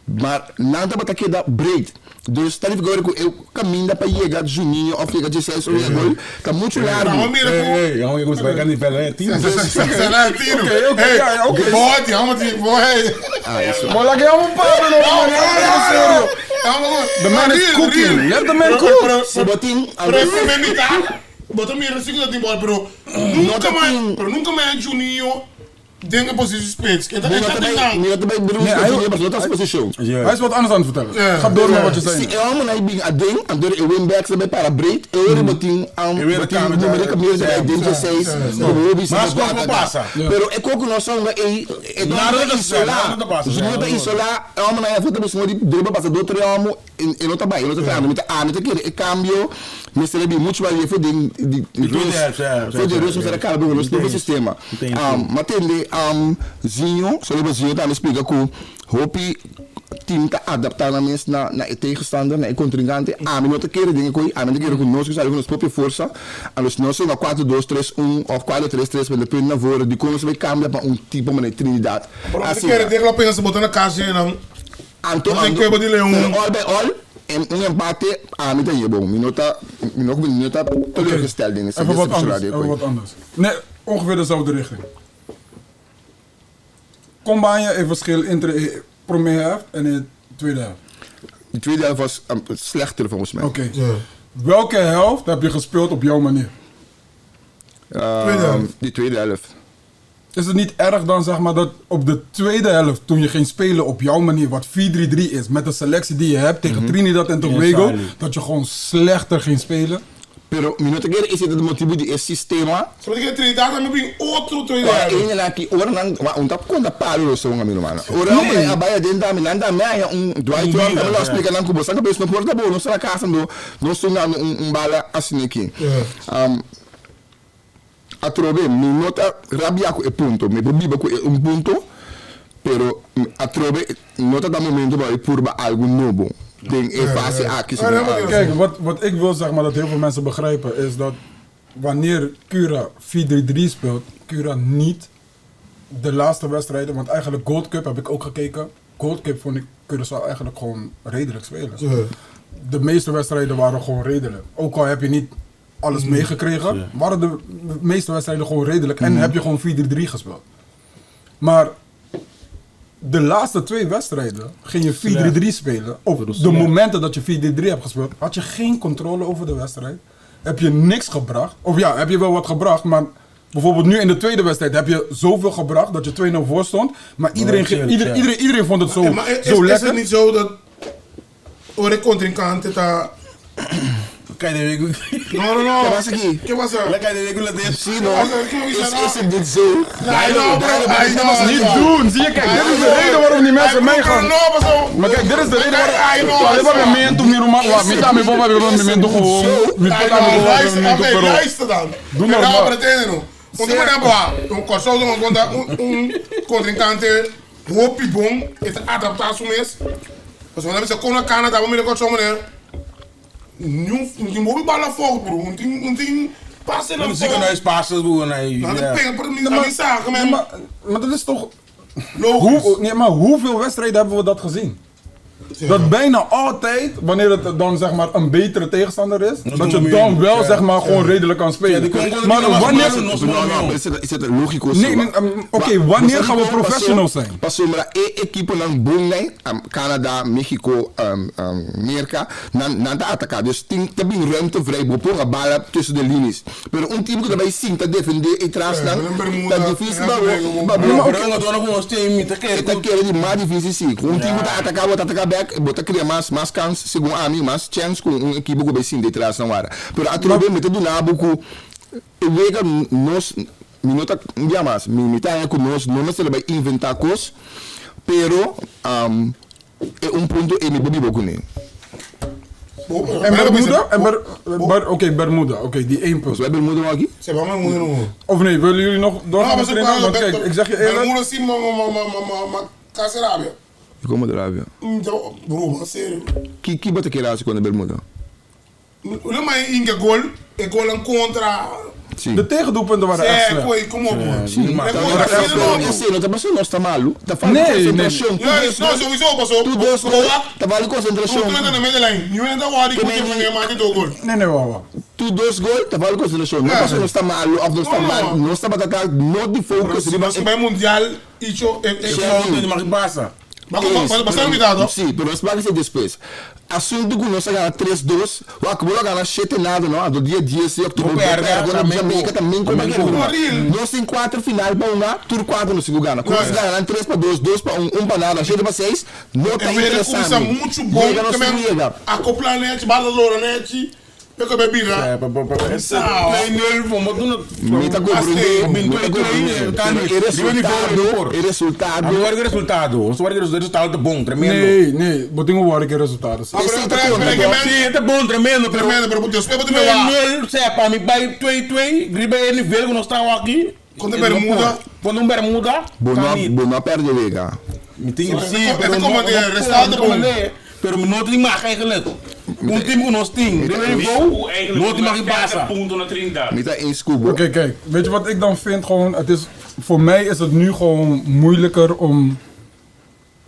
mas nada para que dá break dus stel je voor eu caminho para chegar de Juninho ou fica de 16 ou gol tá muito largo vamos vai ganhar pela tiro pode vamos maar laat je Pablo no the man is cooking let the man cook Sabotin botou mira segunda temporada pero nunca mais Juninho denken positie spits. Hij is wat anders aan het vertellen. Ga door met wat je zei. Hij ben een ding, en door een winback zijn para breed. Hij meteen aan de meer zijn ding gezegd. Maar scoort wel passa. Pero ik ook nog zo'n isolar. Hij heeft dus nog die dribbel passa door twee amo en nota bij. Nota bij. Met aan het keer ik cambio. Mister Ebi muito mais voor die voor de Russen será cara do novo sistema. Matele Zinho, sobre Zinho tá me explica que hopi tinta adaptar na mes na tegenstander, na contrincante. Me nota querer dingen coi, me nota querer com nós que sabe com nossa própria força. A nós não só na 4-2-3-1 ou 4-3-3 met de punt naar voren, die kunnen we cambia para tipo de Trinidad. Assim. Quer dizer que lá pensa botar na caixa não. Anto all by all. En een empate aan met een boom. Minota teleurgesteld in. Even wat anders. Nee, ongeveer dezelfde richting. Combine een verschil in de première helft en in de tweede helft. De tweede helft was slechter volgens mij. Oké. Welke helft heb je gespeeld op jouw manier? Die tweede helft. Is het niet erg dan zeg maar dat op de tweede helft toen je ging spelen op jouw manier wat 4-3-3 is met de selectie die je hebt tegen Trinidad en Tobago dat je gewoon slechter ging spelen? Pero minuto que esse do motivo de esse sistema. Só que Trinidad também tem outro Trinidad. Ele aqui ora não tá conta para so ngami mano. Ora não a baia dentro da minanda meia dois eu não explica não como sabe isso não pode dar não será casa não sou bala assim aqui. A trove mi nota rabbia com punto me probiba com punto pero a trove nota da momento vai por algo novo tem é fácil aqui. Kijk wat ik wil zeg maar dat heel veel mensen begrijpen is dat wanneer Cura 4-3-3 speelt Cura niet de laatste wedstrijden want eigenlijk Gold Cup heb ik ook gekeken Gold Cup vond ik Curaçao eigenlijk gewoon redelijk spelers. De meeste wedstrijden waren gewoon redelijk ook al heb je niet alles meegekregen, waren de meeste wedstrijden gewoon redelijk en heb je gewoon 4-3-3 gespeeld. Maar de laatste 2 wedstrijden ging je 4-3-3 spelen. Op de momenten dat je 4-3-3 hebt gespeeld, had je geen controle over de wedstrijd. Heb je niks gebracht. Of ja, heb je wel wat gebracht, maar bijvoorbeeld nu in de tweede wedstrijd heb je zoveel gebracht dat je 2-0 voor stond. Maar iedereen vond het zo lekker. Is het niet zo dat Ore contrincante está... Kijk, no. ¿Qué pasa aquí? ¿Qué pasa? La calle de Gula de Sí, no. Is het dit zo? Niet doen, zie je, kijk, dit is de reden waarom die mensen meegaan. Maar kijk, dit is de reden waarom je mee doen maar met name boven hebben we memento gewoon. Luister dan. Doe normaal. Want ik ben een corso contrincante hopi bom, het adaptatie is. Dus we hebben ze komen naar Canada, we moeten corso meneer. Nu moet je balla volgen, bro. Moet je passen naar voren. Moet je passen, bro. Nee, maar dat is toch... Maar hoeveel wedstrijden hebben we dat gezien? Dat bijna altijd, wanneer het dan zeg maar een betere tegenstander is, dat je doen dan we wel niet. zeg maar gewoon redelijk kan spelen. Maar wanneer... Is het logisch? Nee, oké, wanneer gaan we professionals zijn? Pas op, maar equipe dan boomlijn, Canada, Mexico, Amerika, dan de attaca. Dus te bin ruimte vrij, boponga bala tussen de linies. Maar een team dat bij zien, dat defende, ik traas dan, dat divisie dat keer die maar divisie zie. Een team dat attaca, wat attaca back, wat creëren mas kans, segundo ami, mas chance com een equipe dat bij zien, die traas dan waren. Maar atrobe met doen na boku, wega nos minuta dia mas minita ya conosco não se vai inventar coisas pero é ponto e me bobi bocune En Bermuda, oké, die 1 punt. we hebben moeder aqui Ze hebben mijn moeder nog. Of nee, willen jullie nog doorgaan met trainen? Want kijk, ik zeg je Mijn eerlijk. moeder ziet mijn Casarabia. e como de Arábia Bro, maar sério. que bota que era quando Bermuda Olha maar in de goal. Ik goal een contra. sim De tegendoelpunten waren echt slecht. Sei, kom op man. sim mas não tá passando nós tá malo tá falando Nee, concentração Não, sowieso pas op. tu dois tá valendo concentração Toen in de middenlijn. Nu in de waar ik moet even maar dit ook goal. Nee, wacht. tu dois gol tá valendo concentração não passou nós tá malo of nós tá mal nós tá batata não de focus Mas bij mundial ietsje. Não mag passa. Maar staan we daar toch? sim pero nós vamos depois assunto que nós ganhar 3-2 o acabou ganhar 7 nada não do dia 10 de outubro agora Jamaica também como é que nós em 4 final para uma tur 4 no segundo ganha quando ganhar 3-2 2-1 para nada 7-6 não tá En weer is interessante muito bom. Acoplar net, barra net. Ik heb bira. 2-0, vamos doen Meta gol e resultado Agora o resultado. O resultado é bom, tremendo. Nee, botinho waar que resultado. Sim, é bom, tremendo. Tremendo, pero Deus, eu vou te levar. 2-0, sepa, me vai 2-2, griba ele nível que nós estamos aqui. Quando Bermuda. Quando Bermuda, Boa perde liga sim, pero como de resultado bom. Pero nooit die mag eigenlijk. Um time com ons team. Nooit die mag passa. Punto na 30. Meta em scuba Oké, kijk, weet je wat ik dan vind? Gewoon, voor mij is het nu gewoon moeilijker om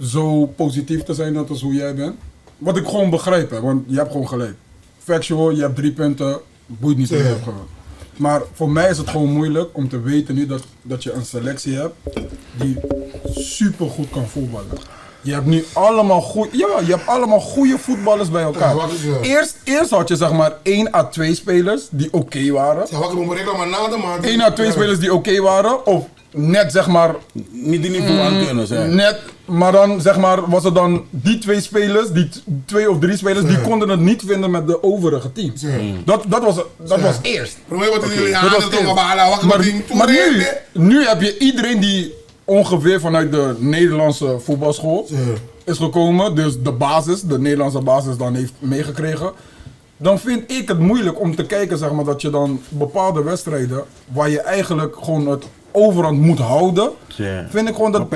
zo positief te zijn net als hoe jij bent. Wat ik gewoon begrijp, hè, want je hebt gewoon gelijk. Factual, je hebt 3 punten, boeit niet hoe je hebt gewoon. Maar voor mij is het gewoon moeilijk om te weten nu dat je een selectie hebt die super goed kan voetballen. Je hebt nu allemaal je hebt allemaal goede voetballers bij elkaar. Eerst had je zeg maar 1 à 2 spelers die oké waren. 1 à 2 spelers die oké waren. Of net zeg maar... Niet die niveau aan kunnen zijn. Net, maar dan zeg maar was het dan die 2 spelers, die 2 of 3 spelers, die konden het niet vinden met de overige teams. Dat was eerst. Maar nu heb je iedereen die ongeveer vanuit de Nederlandse voetbalschool is gekomen, dus de Nederlandse basis dan heeft meegekregen. Dan vind ik het moeilijk om te kijken, zeg maar, dat je dan bepaalde wedstrijden waar je eigenlijk gewoon het overhand moet houden, vind ik gewoon dat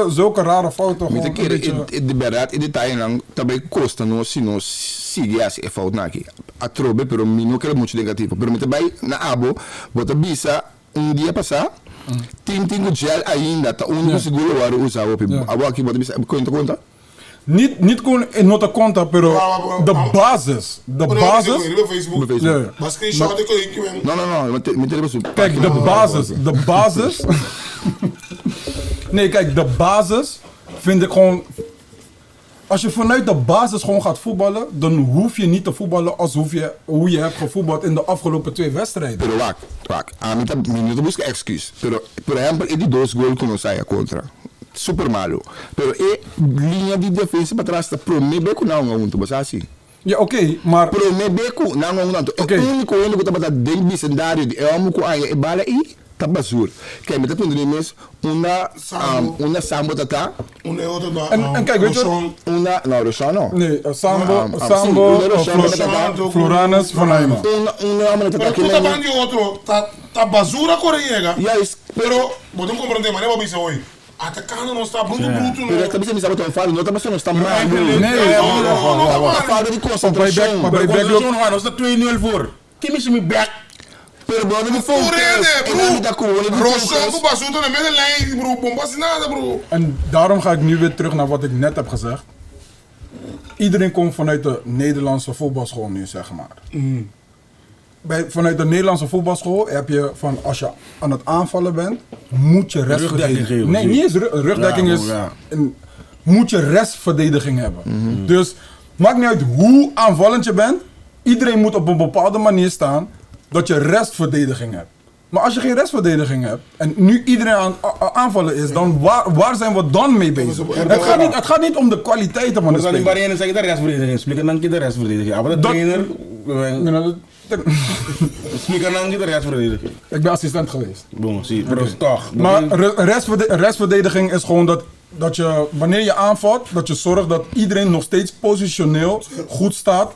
zulke rare fouten gewoon een beetje... De beraad in de tijd também costa se nós sigue assim fout naqui atrobe pero não quero muito negativo pero muito bem na abo bota bisa dia passar tintinho gel ainda tá único seguro waar usava abo aqui bota bisa conta Niet gewoon in nota conta, pero de basis. Maar screenshot ik não kijk, de basis. Nee, kijk, de basis vind ik gewoon. Als je vanuit de basis gewoon gaat voetballen, dan hoef je niet te voetballen als hoe je hebt gevoetbald in de afgelopen 2 wedstrijden. Pero wacht. Não busca excuus. Pero, por exemplo, die 2 gols que nós saia contra. Super malo. Pero linha de defesa para trás, promebeco não muito, mas assim. Ja, oké, maar... Promebeco não muito. O único que tá batendo dentro do bicendário é o que aí bala e tá basura. Que me tá pendendo mesmo uma sambo tata. En kijk, weet je... Nou, Rochon não. Nee, Sambo, Floranus, Van Heijma. Tá basura correga. Yes. Pero, botem compreender, mas não vou hoje. Atacando não está bruto. Pero esta vez me sabe tão falho, não tá passando, está mal. Não, falta de concentração. Maar bij backloop... Nós está 2-0 voor. Quem me chama back? Pero bro, não me foi. Rochon, basura na middenlijn, bro. Bombas nada, bro. En daarom ga ik nu weer terug naar wat ik net heb gezegd. iedereen komt vanuit de Nederlandse voetbalschool nu, zeg maar. Vanuit de Nederlandse voetbalschool heb je van als je aan het aanvallen bent, moet je restverdediging geven. Nee, niet eens rugdekking is. Moet je restverdediging hebben. Dus maakt niet uit hoe aanvallend je bent. Iedereen moet op een bepaalde manier staan dat je restverdediging hebt. Maar als je geen restverdediging hebt en nu iedereen aan aanvallen is, dan waar zijn we dan mee bezig? Het gaat niet om de kwaliteiten van de speler. Waarin zeg je de restverdediging? Spreek dan de restverdediging. Maar de trainer... Spreek dan de restverdediging. Ik ben assistent geweest. Boom, zie je. Toch. Maar restverdediging is gewoon dat je, wanneer je aanvalt, dat je zorgt dat iedereen nog steeds positioneel goed staat.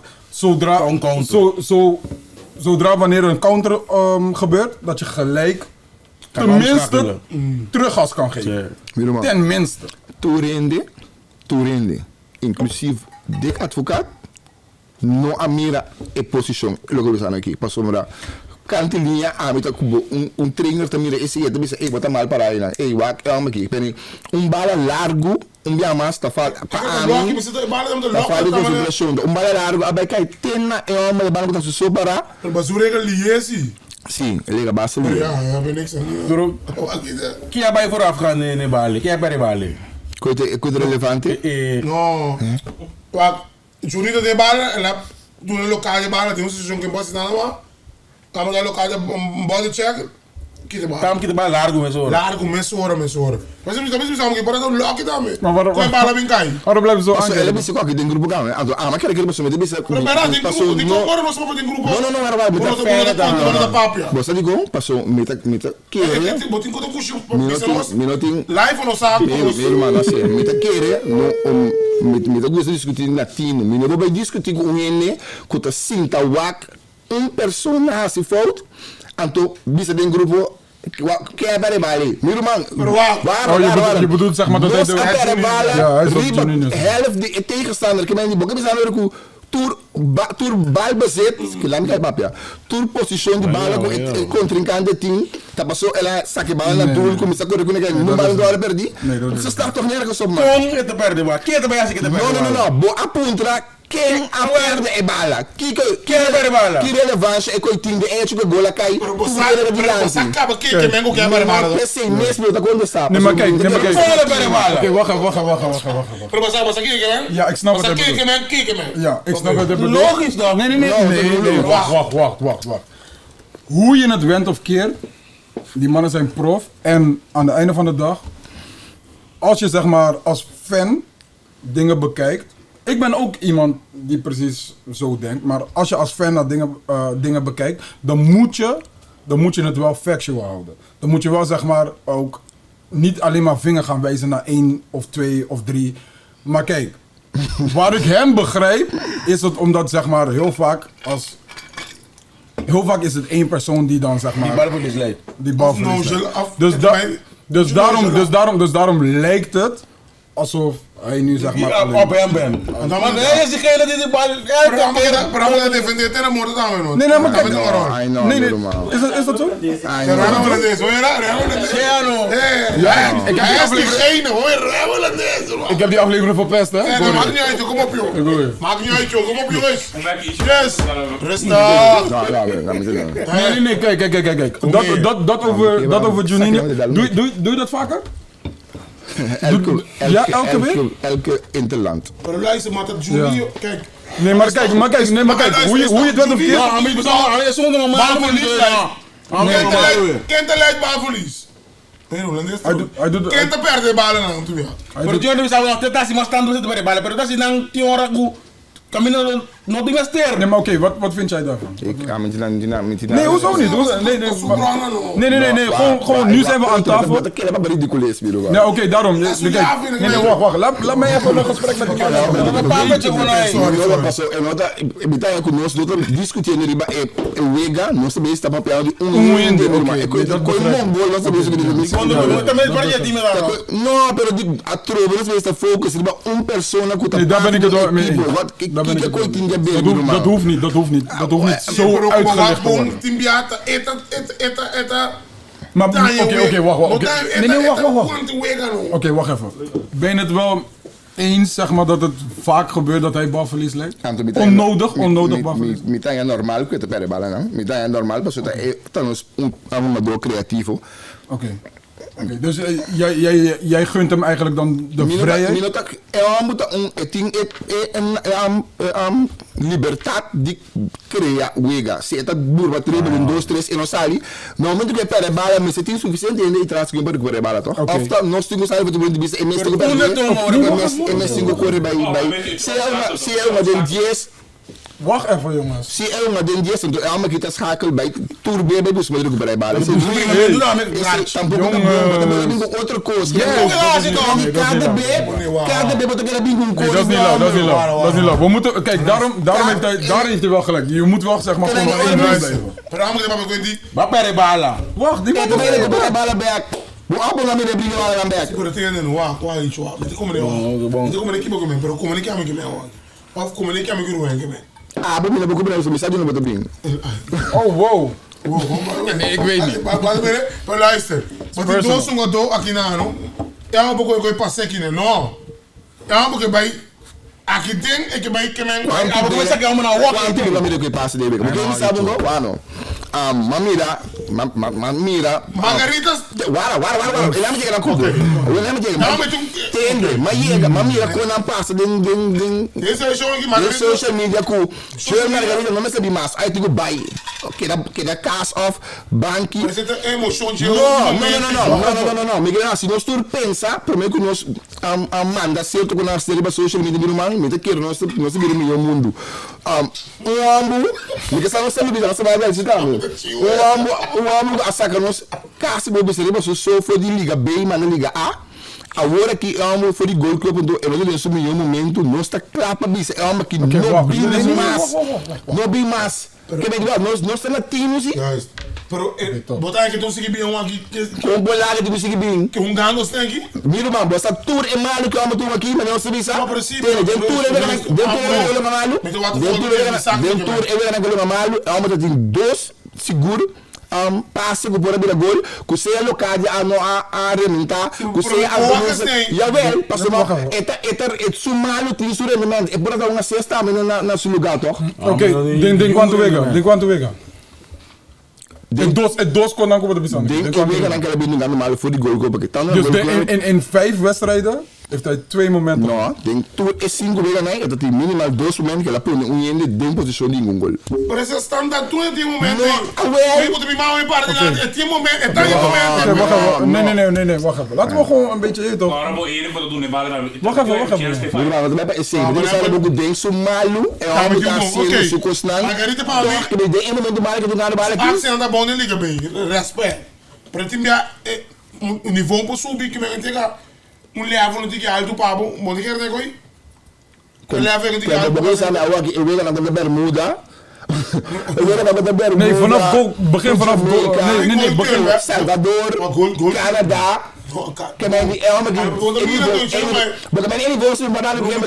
Zodra wanneer er een counter gebeurt, dat je gelijk tenminste teruggas kan geven. Tenminste. Toerende, inclusief dik advocaat, no amira e position. Logo we zijn aqui, passou mera. Kanti linha amita kubo trainer tamira esse é também é botar mal para aí lá. Ei, wak aqui, peni bala largo, biama sta fal. Bala largo, abai kai tenna e bala botar so para. Basura liesi. Sim, ele basta ali. Ja, ben niks aan. Qui a bij vooraf gaan in Bali? Qui a bij Bali? Coisa relevante? No. Wak, Junita de bala, la doen een lokale bala, die moesten zo'n keer na nou. Kamu dah lokal ada body check, kita bah. Kamu kita bah largo mesora. Largo mesora. Mas bisa mungkin pada tu lock kita me. Maar kau bala bingkai. Waarom blijven ze zo Ele aangeven? bisa kok aqui dentro grupo kan. Maar kijk ik heb bisa. Pero pera, di grupo orang masuk apa di grupo? No, era vai. Kita da papia. Você digo, passou meta querer. Botin kau tu kushi. Minutinho. Live no sabe. Meu irmão, assim, meta querer, no meta gosta de discutir em latino. Menino vai discutir com ele, com a cinta wak. Persona se fout, então bisa den grupo que é para Bali. Meu irmão, je bedoelt zeg maar dat hij de helft de tegenstander, que men die boeken zijn ook tour bal bezit, que lá me cai papia. Tour posição de bala com o contrincante team, tá passou ela saque bala na tour, começa a correr com ninguém, não bala agora perdi. Você está torneando com sua mão. Kom het te perder, maar. Qui het bij que te perder? Não, bo apuntra quem a perde é bala. Que perde bala? Que relevância é coitinho de ético que gola cai. Você acaba que mengo que é para bala. Esse mesmo tá quando está. Nee, maar kijk. Oké, wacht. Pero mas aqui que men? Ja, ik snap wat hij bedoelt. Ja, ik snap wat hij bedoelt. Logisch toch? Nee. Wacht. Hoe je het went of keert, die mannen zijn prof. En aan het einde van de dag, als je zeg maar als fan dingen bekijkt. Ik ben ook iemand die precies zo denkt. Maar als je als fan naar dingen bekijkt, dan moet je het wel factual houden. Dan moet je wel zeg maar ook niet alleen maar vinger gaan wijzen naar 1 of 2 of 3. Maar kijk, waar ik hem begrijp, is het omdat zeg maar heel vaak is het één persoon die dan zeg maar die balverlies leidt. Die balverlies leidt. Dus daarom lijkt het alsof hij nu zeg maar op hem bent. Maar hij is degene die de bal... Pero defender era muerto también. Nee, maar kijk. Nee. Is dat zo? Ik heb die aflevering verpest, hè? Maakt niet uit, kom op joh. Maakt niet uit joh, kom op jongens. Yes. Rustig. Nee, kijk. Dat over Juninho. Doe je dat vaker? Elke week? Elke interland. Maar luister, maar dat Juninho, kijk. Nee, maar kijk, hoe je het wel of keer. Ja, hij is zonder normaal verlies. Kent de leid baanverlies. Hij doet Kent de perde balen aan toe ja. Pero yo no sabía que estás más tanto de bala, pero estás dan tiora ku camino no te gaster. Nee, maar oké, wat vind jij daarvan? Nee, hoezo niet? Nee, gewoon nu zijn we aan tafel. Nee, oké, daarom. Nee, wacht. Laat mij even een gesprek met de No, pero a trove, dat is de focus. Daar ben ik het wel mee eens. Dat hoeft niet zo uitgelegd te worden. Maar oké, wacht. Oké, wacht even. Ben je het wel eens zeg maar dat het vaak gebeurt dat hij balverlies leidt? Onnodig balverlies. Mitanya normal, que te pere bala, no? Mitanya normal, parce que estamos un creativo. Oké, dus jij gunt hem eigenlijk dan de vrijheid? Libertad di crea wega. Se dat burba treba in 2, 3 en osali, no momento que pere bala me senti suficiente en de transfer para pere bala toch? Ofta no stingo sai para de bisa ms stingo para ms stingo corre bij se uma den 10. Wacht even jongens. Zie je maar den 10 en toen allemaal kita schakel bij tour bebe dus met de bij bala. Se tampoco no outro coisa. Cada bebe dat er bingo dat is niet leuk. We moeten kijk, daarom heeft hij wel gelijk. Je moet wel zeg maar gewoon één ruimte even. Maar pere bala. Wacht, die moet pere bala back. Hoe abon na me de bringe bala back. Pero tiene no wa isso. Você como nem que bogo men, pero como nem que ame que men wa. Of como nem que ame que ruim que men. Ah, bom, me bogo bem, so me sabe no boto bringe. Oh, wow. Nee, ik weet niet. Maar luister. Wat die doos gaan doen, aqui não. Ja, maar bogo ik pas aqui não. Ja, maar bij aqui ding, ik bij que men. Ah, bogo essa que é uma na walk. Quanto que me que passa de bebe. Porque ele sabe não, wano. Mamira. Margaritas. Wara. Ele me chega na cubo. Ele me chega. Não, mas tu tende, mas chega, mamira com não passa ding. Esse é show aqui, Margarita. Social media com. Show Margarita não me sabe mais. Aí tu buy. Que da cash off banki. Mas você tem emoção de Não. Miguel, se nós tu pensa, primeiro que nós manda certo com nós ter social media de humano, me te quer nós vir no mundo. Ambo, Miguel sabe você não sabe vai ver o ambo a sacar nós caso bobe seria só for de liga B, mas não liga A. Agora que é uma foi de gol que eu ponto, eu não sei um momento, nós está claro para isso, é uma que não bem mais. Que bem nós estamos latinos e pero botar que tu segui bem aqui com bolada de seguir bem que gango tem aqui. Mira mano, você tour é malo que eu amo tu aqui, mas não sei se não precisa. Dentro é malo, é uma de 2 seguro. Passe por abrir a gol, que você é local a remontar, que você é já vê, passou mal, é sumalo tem seu rendimento, é por dar uma cesta na seu lugar, toch? Ok, de quanto vega? Het dos kon dan komen te bestaan. Denk ik weer dan kan je binnen normaal voor die goal kopen. Dus in 5 wedstrijden heeft hij 2 momenten. No, denk tu is 5 weer nee, dat hij minimaal 2 momenten que la pone un yende den position di un gol. Pero ese standard tu en momento. No, moet er maar een paar in moment, het dan moment. Nee, wacht even. Laten we gewoon een beetje toch. Waarom wil je dat doen in Baden? Wacht even. Maar wat hebben is zeker. Dit is eigenlijk ook denk zo malu. En we gaan zien zo kostnaar. Margarita Pauli. Ik de ene moment de markt doen naar de bal. Actie aan de bal in liga bem. Respect. Para ti um nível para subir que me entrega level no tique alto pabo, mo diker de koi. Ko level no tique alto. Porque sabe a waki eu na da bermuda. Nee, begin vanaf goal. Nee, begin. Salvador, Canada. Que me di é uma que mas também ele gosta de mandar o game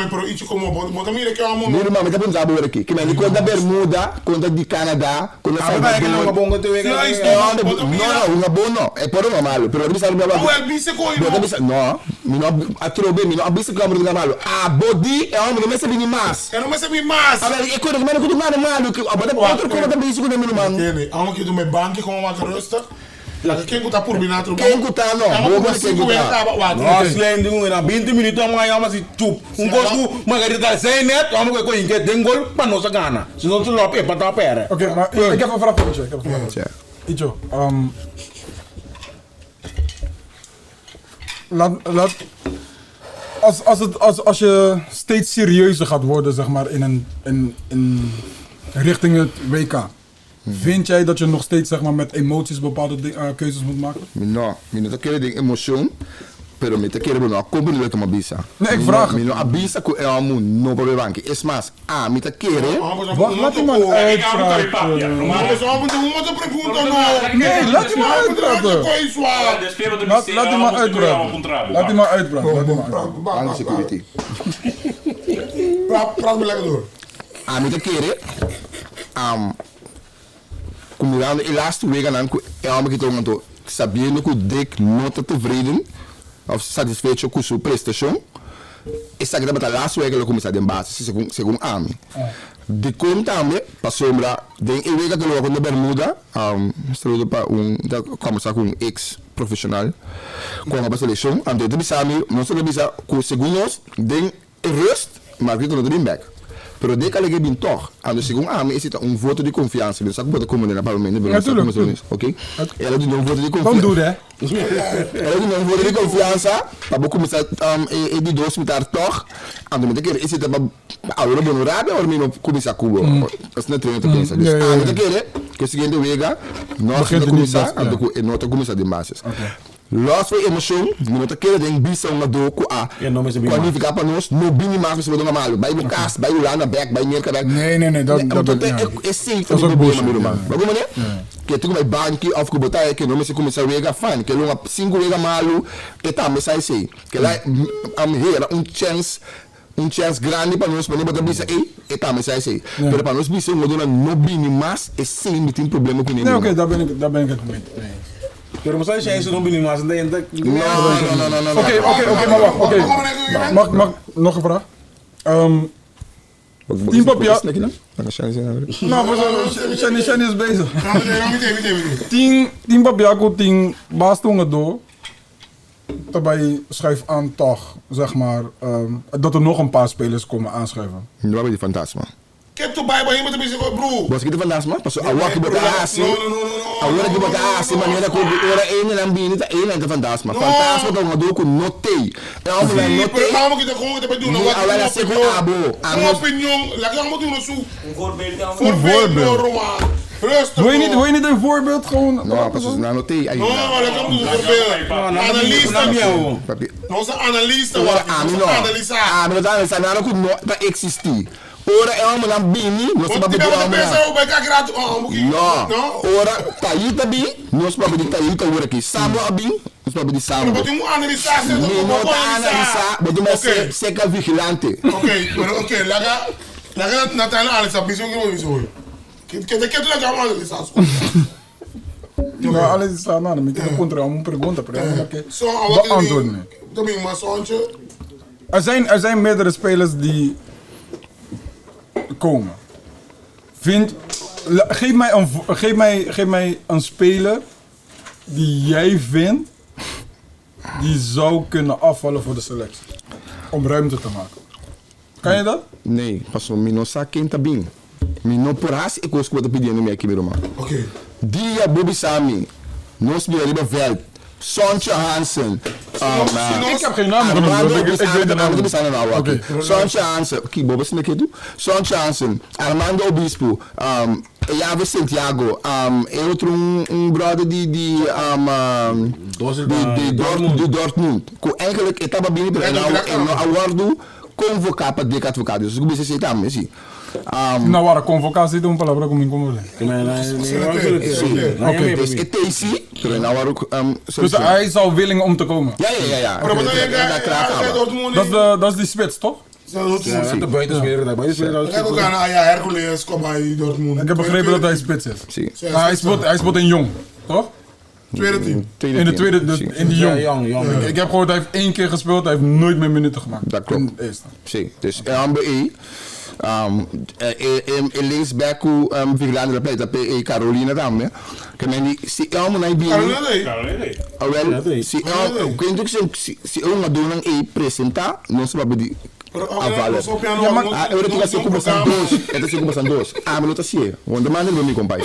pero isso como bota mira que é uma mano mano tá pensando agora aqui que me di conta bermuda conta de Canadá conta Salvador não bongo te vega não uma bono é por uma malo pero ele sabe o elbise coi não não atrobe não abise como de malo a body é uma que me sabe ni mais eu não me sabe mais agora é coisa que me não cuida malo que abada outro como também isso que me mano entende a uma que do me banque como uma rosta. Quem está por binatro? Quem está não? Vou você que nós lendo na 20 minutos amanhã mas chup gosto Margarita sem net vamos com que tem gol para nossa gana se não tu não é para pera. Oké, maar ik heb een vraag voor je. Icho, als je steeds serieuzer gaat worden zeg maar in richting het WK. Vind jij dat je nog steeds zeg maar, met emoties bepaalde keuzes moet maken? No, ik niet quiero de emoción, pero me te quiero bueno, comprar de tomar visa. Nee, ik vraag. Me no avisa que é amo no para banco. Es más, me te quiere. Wacht, laat die man uitpraten. Nee, laat die man uitpraten. Laat die man uitpraten. Laat die man uitpraten. Bank security. Praat me lekker door. Me te quiere. Combinando e laatste week aan é uma que estou sabendo que o deck não está tevreden of satisfeito com sua prestação essa que tá lá suega lo começar de base, segundo ami. De contambe, para sombra, den ewega que lo com bermuda, estudo para começar com um ex-profissional, com a seleção, ante de bisami, não se bisa com segundos, den rust, mas que não tem back. Pero de que ele bem toch, ando segundo ami, esse tá voto de confiança, ele sabe botar como na parlamento, ok? Ela de voto de confiança. Don't do that. Ela de voto de confiança, para começar de dois mitar toch, ando me querer esse tá agora bom rábia ou me começar cubo. Assim não treino pensa. Ando querer que seguinte vega, nós começar, ando com nota começar de massas. Los foi emoção, não tá querendo em bisa uma doco a qualificar para nós, no bini mais se vai malo, vai no cas, vai lá na back, vai nele cada. Nee, dat é sim, foi um problema meu irmão. Vamos né? Que tu vai banque of que botar que não me se começar a vega fan, que longa 5 vega malo, e tá me sai sei, que lá am here chance grande para nós, para não botar bisa e tá me sai sei. Pero para nós bisa uma dona no bini mais, é sim, tem problema com ele. Nee, oké, daar ben ik het mee. Pero mas jij is er nog binnen maar dan No. Oké, maar wacht. Oké. Mag nog een vraag? Team Papia. Nou, Shani is bezig. Team Papiaco, team Baastongen door. Daarbij schuif aan toch, zeg maar, dat er nog een paar spelers komen aanschuiven. Nu hebben we die fantasma. Get to buy, maar je moet een beetje bro. Was ik de fantasma? Pas a walk about asi. A walk about asi, maar niet dat ik ora één en binnen de één en de fantasma. Fantasma dat we doen noté. En als we noté. Maar moet je dat gewoon te doen. Wat we zeggen abo. Een opinion, laat je allemaal doen zo. Een voorbeeld dan. Voorbeeld, Roman. Rustig. Wil je niet een voorbeeld gewoon? Nou, pas is nou noté. No, laat je doen een voorbeeld. Analyse. Onze analyse. Analyse. Analyse. Nou, dat moet existeren. Ora é uma lambini, nós vamos beber ora taíta bi, nós vamos de taíta ora aqui. Sabo abi, nós vamos de sabo. Mas tem analisar, mas seca vigilante. Ok, laga na tela analisar, bisou que eu bisou. Que tu laga analisar. Não, analisar nada, me quero encontrar uma pergunta para ela que beantwoorden. Também uma sonje. Er zijn meerdere spelers die komen. Geef mij een speler die jij vindt die zou kunnen afvallen voor de selectie. Om ruimte te maken. Kan je dat? Nee, pas op, mino sa quinta bem. Mino por as e coisa que eu tô pedindo minha aqui, meu irmão. Ok. Dia Bobby Sami, nós me arriba veld. Sonja Hansen. Ik heb geen naam genoemd. Ik weet de naam. Okay. Sonja Hansen. Oké, Bob is een keer toe. Sonja Hansen. Armando Obispo. Jave Santiago. Outro brother die Dortmund. Que eigenlijk etapa binnen en awardo convocar para de advogados. Dus ik ben ze tam, zie. Nou, waar convocatie doen, palavra com incomodé. Oké, dus het is zie. Dus hij is al willing om te komen. Ja. Dat is die spits, toch? de buitenspeler. Hercules, kom bij Dortmund. Ik heb begrepen dat hij spits is. Hij speelt in Jong, toch? Tweede team. In de tweede, in die Jong. Ik heb gehoord, hij heeft 1 keer gespeeld, hij heeft nooit meer minuten gemaakt. Dat klopt. Zie, dus MBE. Linksback vigilante da play, da Carolina também. Que nem se é uma naibini. Carolina. Se quando se uma dona apresentar, não se vai pedir avala. Eu tenho que ser conversando dois. Eu tenho que conversando dois. Mas não está assim. Onde manda ele me compai.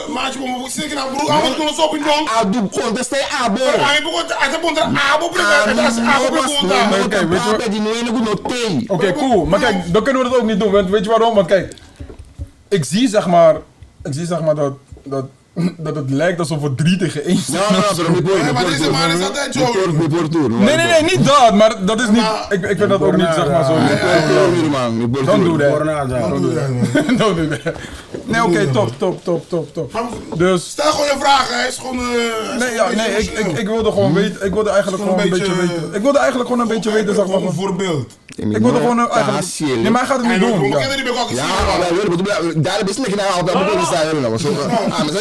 Mas como você que na bru, a não só opinião. A do contestar a boa. Aí até ponta a boa pergunta. Oké, cool. Maar kijk, dan kunnen we dat ook niet doen. Weet je waarom? Want kijk, ik zie zeg maar dat het lijkt alsof we 3 tegen 1 zijn. Maar deze man is altijd zo. Nee, niet dat. Maar dat is niet... Ik vind dat ook niet, zeg maar, zo. Don't do that. Don't do that. Nee, oké, top. Dus... Stel gewoon je vragen, hij is gewoon... ik wilde gewoon weten... Ik wilde eigenlijk gewoon een beetje weten... Ik wilde eigenlijk gewoon een beetje weten, zeg maar... Een voorbeeld. Ik wilde gewoon eigenlijk... Nee, maar hij gaat het niet doen. Daar is het niet naar de maar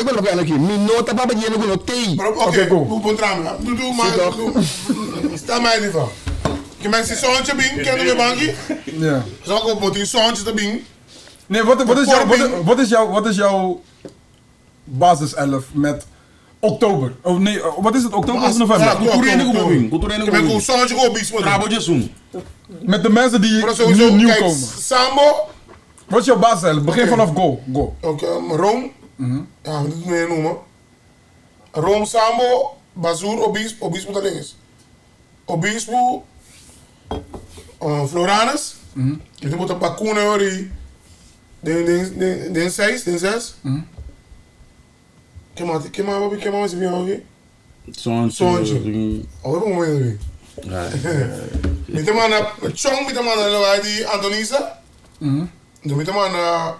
ik ben nog een minota para je nog een thee. Oké, cool. Doe maar. Stel mij die vraag. Que mensen zoontje bing, kennen we bankie? Ja. Zal ik op die zoontje te bing? Nee, wat is jouw basiself met oktober? Of nee, wat is het? Oktober of november? Ik ben gewoon zoontje gewoon bies. Met de mensen die nieuw komen. Sambo. Wat is jouw basiself? Begin vanaf go. Oké, Rome. Ja, we moeten het meer noemen. Rome, Sambo, Bazoer, Obispo dat links. Obispo, Floranus. Je moet een paar koenen horen. Den 6. Kijk maar, wat is het weer? Zoontje. Oh, we hebben hem weer. Met de man naar Chong, met de man naar die Antonisa. Met de man naar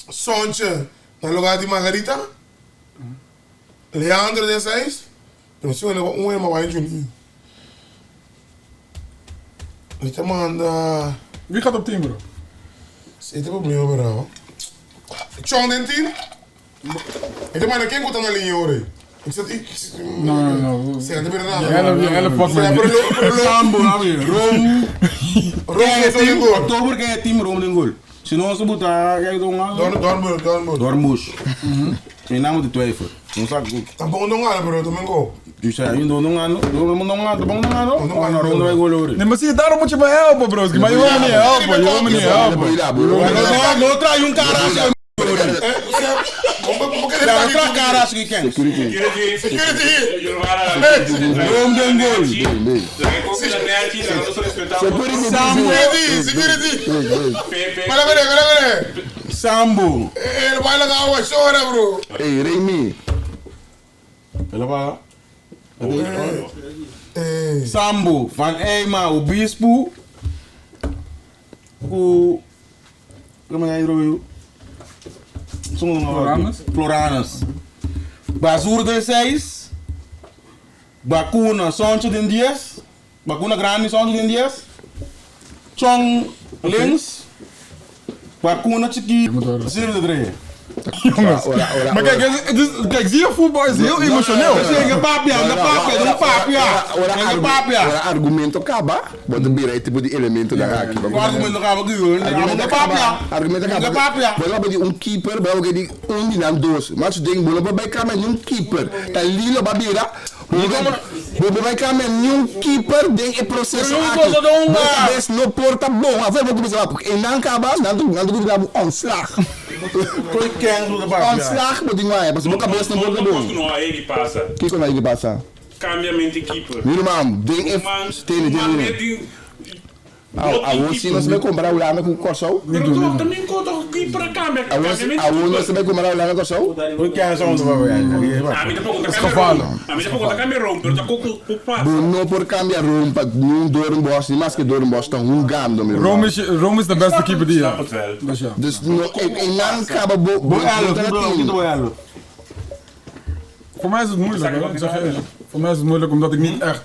Zoontje, naar die Margarita. Leandro den 6. Dan zien we nog een maar waar je met de man Wie gaat op team, bro? Zit er probleem over hoor. Chong den 10. Met de man naar King wordt aan de linie hoor. Ik zat No. Zeg het weer aan. Je hele pak me. Sambo, Rome. Rome, Oktober kan je team Rome den goal. Sinon ze moeten kijk dan Dornbush. Je naam moet twijfel. Dan zag ik. Dan begon aan bro, dan go. Dus ja, je doet nog aan. Oh, naar Ronde wij goal hoor. Nee, maar zie je, daarom moet je me helpen, broski. Maar je wil me niet helpen. No try un cara. Ja, we gaan cara als je kent. Security. Rome den goal. Security. Maar Sambo. baila agua shora bro. Hey, Remy. Sambo van Eima Obispo. Como é que Floranus. Bazoer den 6. Bakuna Zoontje den 10. Bakuna Grande Zoontje den 10. Chong links. Bakuna Chiki. Zero de 3. Jongens. Maar kijk, zie je, voetbal is heel emotioneel. Ora argumento acaba, want de bereid te die elementen daar raak je. Argumento acaba We hebben die een keeper, we hebben die naam doos. Maar ze denken, we hebben bij kamer een keeper. En Lilo Babira. We hebben kamer een keeper, denk ik proces. We best no porta bon. Enfin, we moeten op en dan acaba, dan doen we ontslag. Ontslag moet die maar, parce que we best no porta bon. Kiko na die passa. Cambiamento de keeper. Minimum, ding if stenen ding. Você não se vai comprar o lana com o corso? Pero também conta o keeper cambia. Você vai comprar o lana com o corso? O que é só onde vai? A mim depois conta cambia. A mim depois conta cambia rompe, pero tá com passa. Não por cambiar rompa, não Doornbos, niet mas que Doornbos tá gam do meu. Rome is de beste keeper die je. Dus in lang acaba Boialo. Voor mij is het moeilijk, hoor. Ik zeg eerlijk. Voor mij is het moeilijk omdat ik niet echt...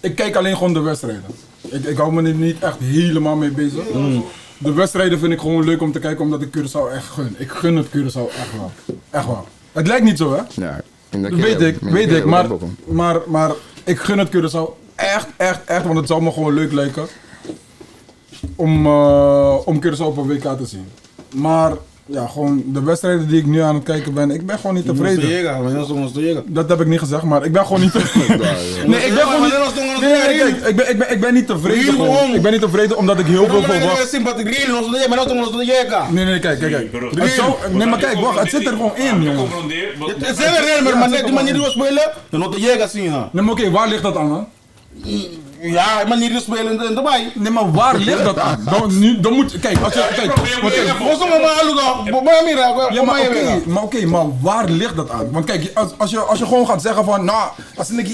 Ik kijk alleen gewoon de wedstrijden. Ik hou me er niet echt helemaal mee bezig. De wedstrijden vind ik gewoon leuk om te kijken omdat ik Curaçao echt gun. Ik gun het Curaçao echt wel. Echt wel. Het lijkt niet zo, hè? Ja. Dat weet ik. Maar ik gun het Curaçao echt, want het zou me gewoon leuk lijken om Curaçao op een WK te zien. Maar ja, gewoon de wedstrijden die ik nu aan het kijken ben, ik ben gewoon niet tevreden. Dat heb ik niet gezegd, maar ik ben gewoon niet tevreden. Nee, ik ben gewoon niet. Nee, ik ben niet tevreden. Gewoon. Ik ben niet tevreden omdat ik heel veel verwacht. Nee, kijk. Nee, maar kijk, wacht, het zit er gewoon in, jongen. Het zit erin, maar net die manier die we spelen, dan moet de Jega zien. Nee, maar oké, waar ligt dat aan, hè? Ja, manier die spelen erbij. Nee, maar waar ligt dat aan? Dan moet kijk, als je maar waar ligt dat aan? Want kijk, als je gewoon gaat zeggen van, nou, als ik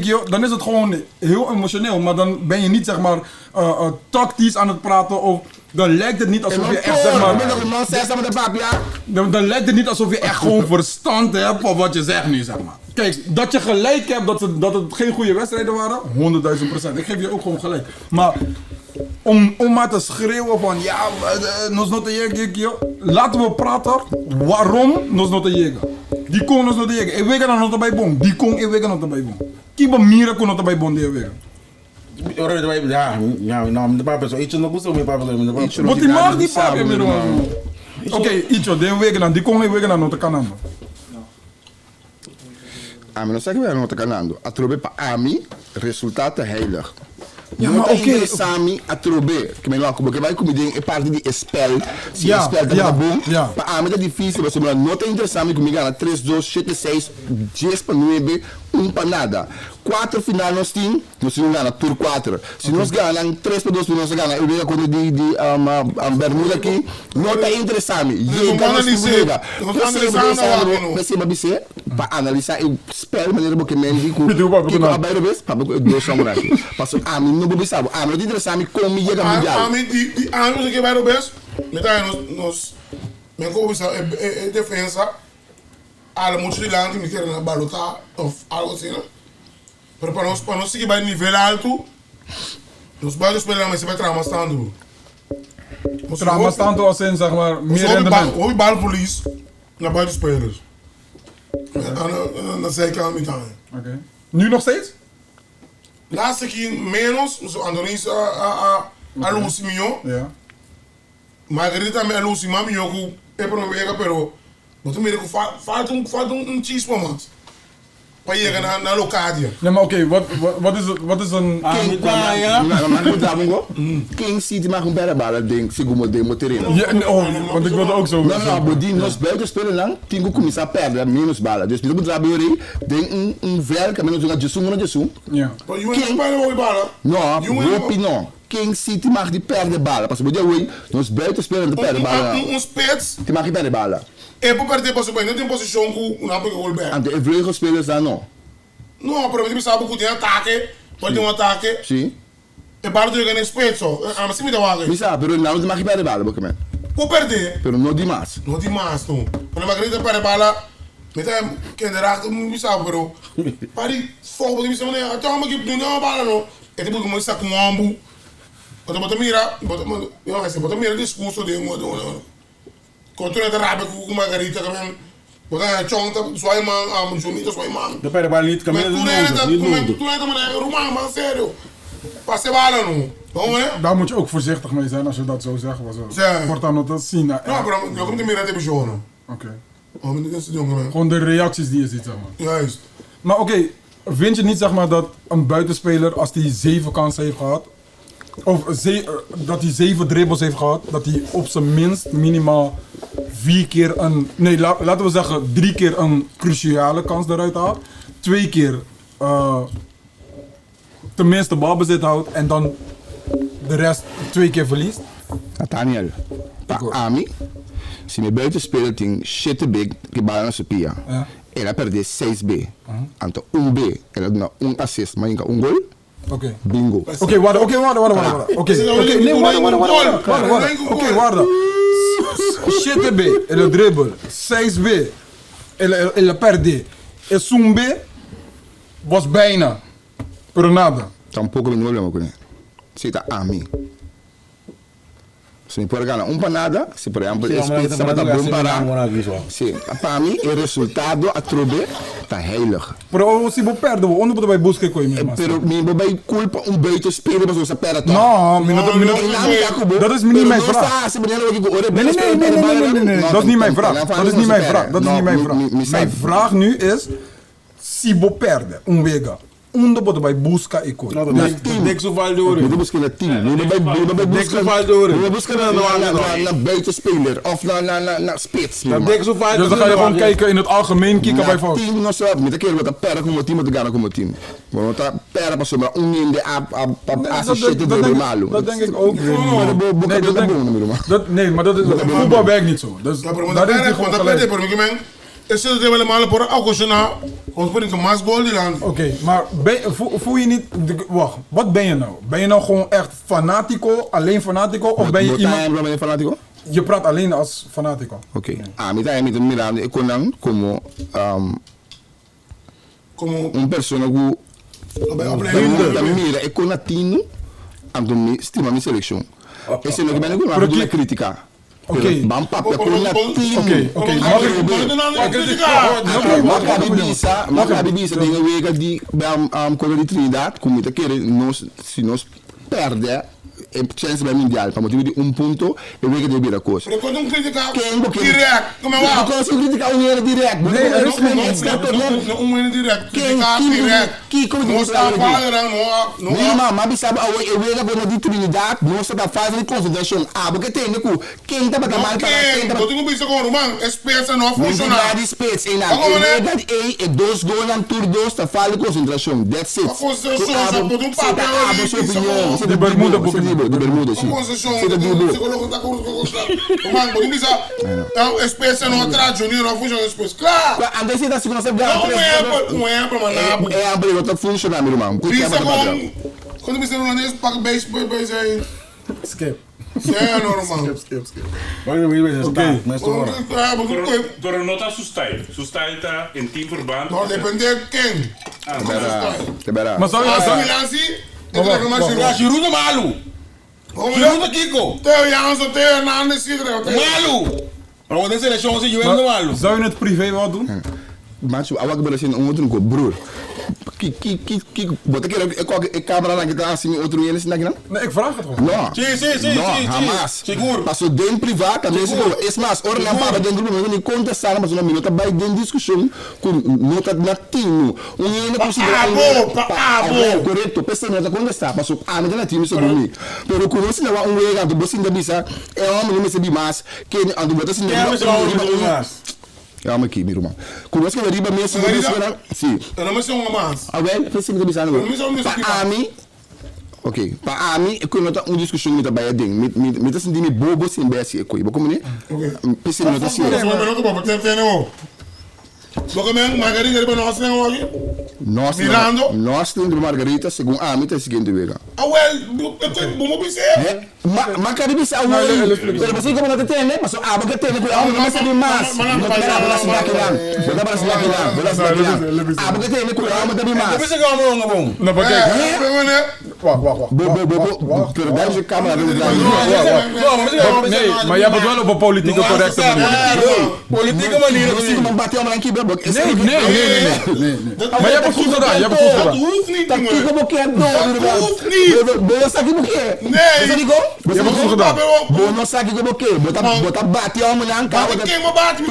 hier, dan is het gewoon heel emotioneel, maar dan ben je niet zeg maar tactisch aan het praten of dan lijkt het niet alsof je echt zeg maar. Dan lijkt het niet alsof je echt gewoon verstand hebt van wat je zegt nu zeg maar. Kijk, dat je gelijk hebt dat het geen goede wedstrijden waren, 100.000%. Ik geef je ook gewoon gelijk. Maar om maar te schreeuwen van ja, nos not te jega, laten we praten waarom nos not te jega. Die kon nos not te jega. Ik weet dat nog bij bon. Die kon ik weet dat nog bij bon. kiba mira kuno to bij bonde weer. Ja, nou, de papa zo. Iets nog moest ook papa zo. Wat die mag die papa meer doen. Oké, Icho, de wegen dan, die kon wegen dan not kanando. Ami non sai che non te canando. A trobe pa ami risultato heilig. Ja, maar oké. Sami a trobe. Que me lo acabo que vai com ding e parte di spell. Si Ja, spell da ja, boom. ja. Pa ami da difícil, mas me nota interessante comigo na 3 2 7 6 10 para 9 para nada. 4 final nós tem, nós não ganha tour 4. Se nós ganhamos 3 para 2 nós ganha. Eu vejo quando de Bermuda aqui, nota interessante. E analisar. Você vai ser para analisar o spell maneira que me diz que Doe maar, que doe maar. abai rebes, para do samurai. Passo a mim não vou saber. A mim não interessante como chega mundial. Die aankomst que vai no best. Met nos men ko bisa defensa ala mucho de land que quer na balota of algo assim, né? Pero para nós seguir vai nível alto, nos vai esperar mais para trama stando. Trauma staan als in zeg maar meer rendement. Hoe balverlies naar buitenspelers. En dan zei ik aan mijn Oké. Nu nog steeds? laatste keer menos, zo Andonis Alusi Mio, Ja. Margarita me Alusi Mami Yoku, Epro pero, maar toen merk ik valt een cheese voor ons. Pa je naar Locadia. Nee, maar oké, wat is een... King City mag een berrebal ding, segundo demo terreno. Ja, oh, want ik wilde ook zo... Não, não, Bodin, nós buiten spelen lang, tinha que começar a perder menos bala. Dus we moeten trabalhar tem velho que menos jogar de sumo, de sumo. Ja. Maar je moet spelen voor balen. Não, Ropi não. King City mag die perder bala. Pas Bodin hoje, nós buiten spelen de perder bala. Spits. Die mag die perder bala. E por perder pas bem, não tem posição com o Napoli gol bem. Ante vleugel spelers dan não. Não, pero você sabe que tem ataque, pode ter ataque. Sim. E bala tu ganha spits só. Ah, mas se me dá vaga. Misa, pero não mag die perder bala, porque man. Por perder. Pero não demais. Não tem mais não. Quando a Margarita perder bala, me tá quem me sabe, pero pari fogo, me sabe, até uma que não dá bala não. É tipo como isso com um ambu. Bota mira, bota mira discurso de continua a rabe com Margarita também. Bota chonta, sua irmã, Junita, sua irmã. De pere bal niet, Mas camino tu niet nodig. tu é Romano, mas sério. Passe bala não. Vamos né? Daar moet je ook voorzichtig mee zijn als je dat zo zegt. Ja. Wordt dan dat zien. Não, pero eu como te mira te bicho. Oké. Oh, men dit is jongen. Gewoon de reacties die je ziet, zeg maar. Juist. Maar oké, vind je niet zeg maar dat een buitenspeler als hij 7 kansen heeft gehad, of dat hij 7 dribbles heeft gehad, dat hij op zijn minst minimaal 4 keer een, nee laten we zeggen 3 keer een cruciale kans eruit haalt, 2 keer tenminste balbezit houdt en dan de rest 2 keer verliest? Nathaniel, pa Ami, se me buiten spelen ting shit big, que bala na Sofia. Ja. Ela perde 6B. Anto 1B, ela dá 1 assist, mas ainda 1 gol. Oké. Bingo. Oké, wacht. Oké, guarda. Shit B, ele dribble, 6B, ele perde. E Sumb was bijna, pero nada. Tampouco me problema com ele. Se tá Ami. Se me pode ganhar para nada, se por exemplo, esse sábado tá bom para. Sim, para mim, o resultado a trobe tá heilig. Pero se você perde, onde você vai buscar coisa? Pero me vai culpa buiten speler, mas você perde toch? Não, dat is niet mijn vraag. Nee, dat is niet mijn vraag. Dat is niet mijn vraag. Dat is niet mijn vraag. Mijn vraag nu is, se você perde, vega. Onde você vai buscar e coisa? Dexo Valdore. Moet buscar na team. Moet buscar na buitenspeler of na spits. Dexo Valdore. Dus dan ga je gewoon kijken in het algemeen, kijken bij fout. Team não sabe, met keer wat a perder como team, te ganhar como team. Want a perder pas maar in de assistente do malo. Dat denk ik ook. Nee, maar dat is voetbal werkt niet zo. Dus daar is hij gewoon gelijk. Esse é o mal por algo na ons brengt mas goal die land. Oké, maar voel je niet, wacht, wat ben je nou? Ben je nou gewoon echt fanatico, alleen fanatico, of ben je iemand... fanatico? Je praat alleen als fanatico. Oké. Met een Milan, ik kon dan como een persoon ik kon naar 10 en toen stima mijn selectie. Esse é o que ben ik wil, maar critica. Oké. Bam pap, je komt naar team. Oké. Maccabi Bisa dingen weken die bij Colony Trinidad, kom je te keren, si nos perde. E chance bij mondial, pa motivo di punto e wegen de bira coisa. Pero quando critica direct, como é lá? Quando critica direct. Não direct. Que como não está falando, não. Não, mas sabe a wega quando de Trinidad, não está fazendo concentração. Ah, porque tem que quem tá batendo mal para quem tá. Eu tenho visto com o Romão, espécie não funciona. Não space em nada. E dois gols na tour dois tá falando concentração. That's it. A concentração só por um papel ali. De bermuda boek. De bermuda, sim. A concentração, o psicólogo tá com Romão, porque bisa, a espécie não atrás, Juninho não funciona espécie. Claro. Antes da segunda Não é para mandar. É abrir outra funcionar, meu irmão. Bisa com quando bisa não nesse pack base aí. Skip. É normal. Skip. Oké. Door een nota Soestijl está in teamverband. Não depende de quem. Maar zou je... Giroud malu. Giroud Kiko. Teu Jansen, teu Hernandez, iedereen. Malu. Maar wat is er? Jongens, je bent malu. Zou je het privé wel doen? Macho, awak bela sin outro go broer. Bota que câmera lá que tá assim outro ele sin aqui não? Nee, ik vraag het gewoon. Não. Sim. Hamas. Seguro. Passou dentro privado, também se go. Es mas, ora na para dentro do mundo, conta sala, mas uma minuta vai dentro discussão com nota latino. Ele considera correto, pensa nota quando está, passou a medida latino sobre mim. Pero conhece lá um wega do bosin da bisa, é homem não me sabe mais, que ando bota sin calma aqui, meu irmão. Conosco que riba mesmo, sim. Eu não me sou uma massa. Ah, bem, pensei que bisa não. Para mim, ok. Para mim, eu conheço uma discussão muito bem dentro. Me tá sentindo bobo sem BS e coisa. Como né? Pensei não tá assim. Mas não tô bom, tem não. Porque mesmo Margarita riba nós não aqui. Nós temos Margarita, segundo a mim tá seguindo vega. Ah, well, eu tenho bom observar. Maccabi Bisa a well. Pero você como não tem, né? Mas a boca tem, não vai saber mais. Não para se laquilar. Bota para se laquilar. A boca tem, né? Não vai mais. Você que é um bom. Não, porque... Wacht. Pero daar is je camera. Nee, maar jij bent wel op een politieke correcte manier. Politieke manier. Nee. Maar jij hebt het goed gedaan. Dat hoeft niet, Dat hoeft niet. Nee. Je hebt het goed gedaan. Bono sabe como que? Bota bate a mulher Mas quem me bate,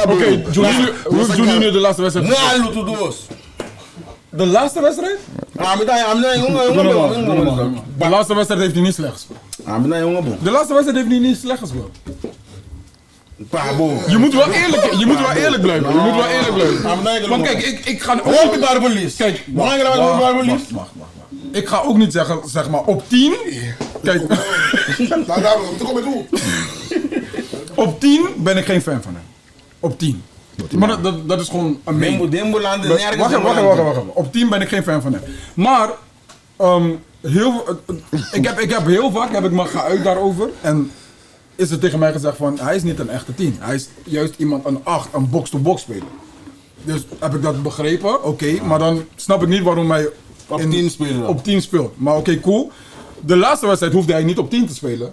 Oké, hoe is Juninho de laatste wedstrijd? De laatste wedstrijd? De laatste wedstrijd heeft hij niet slecht gespeeld. De laatste wedstrijd heeft hij niet slecht gespeeld. Je moet wel eerlijk blijven. Want kijk, ik ga... Kijk, wacht. Ik ga ook niet zeggen, zeg maar, op 10. Kijk. Op 10 ben ik geen fan van hem. Op 10. Maar dat is gewoon een mening. Wacht. Op 10 ben ik geen fan van hem. Maar ik heb heel vaak me geuit daarover. En is er tegen mij gezegd van, hij is niet een echte 10. Hij is juist iemand, een 8, een box-to-box speler. Dus heb ik dat begrepen, oké. Maar dan snap ik niet waarom hij op 10 speelt. Maar oké, cool. De laatste wedstrijd hoefde hij niet op 10 te spelen.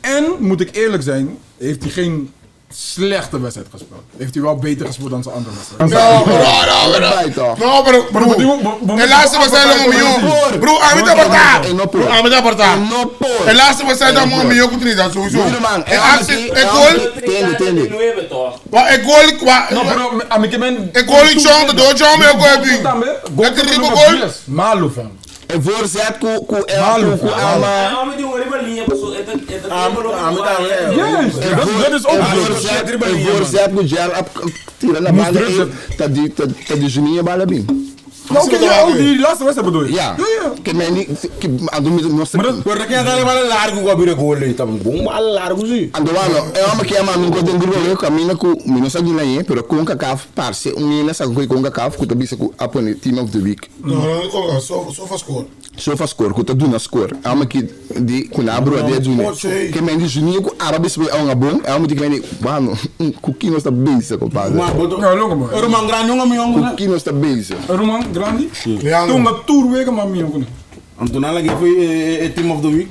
En, moet ik eerlijk zijn, heeft hij geen slechte wedstrijd gespeeld. Heeft hij wel beter gespeeld dan zijn andere wedstrijd. No, bro. El laatste wedstrijd dan een miljoen. Bro, aan met de partij. El laatste wedstrijd dan een miljoen Trinidad, sowieso. El gol ik chong, de dood chong, ik gooi bing. Ik riep een goal. Malu, fam. E voorzet ku ama. Dat is ook voorzet ku gel op tira na bala tá de Juninho bala bem. Oké, die laatste wedstrijd bedoel je? Ja. Que men que ando me Porque quem tá levando largo com a bira gol aí, tá bom, largo sim. Ando valo, é uma que ama nunca dentro do caminho com não sabe lá aí, pero com cacaf parce, menina sabe com cacaf, que também se apone team of the week. No, só score. Só faz score, que tá dando score. É uma que de com abro a de Juninho. Que men de Juninho com árabe se é uma bom, é uma que men, mano, cuquinho está bem, compadre. Roman Grande um amigo. Cuquinho está bem. Roman Grande? Toen dat tour weken maar meer. En toen had ik even team of the week.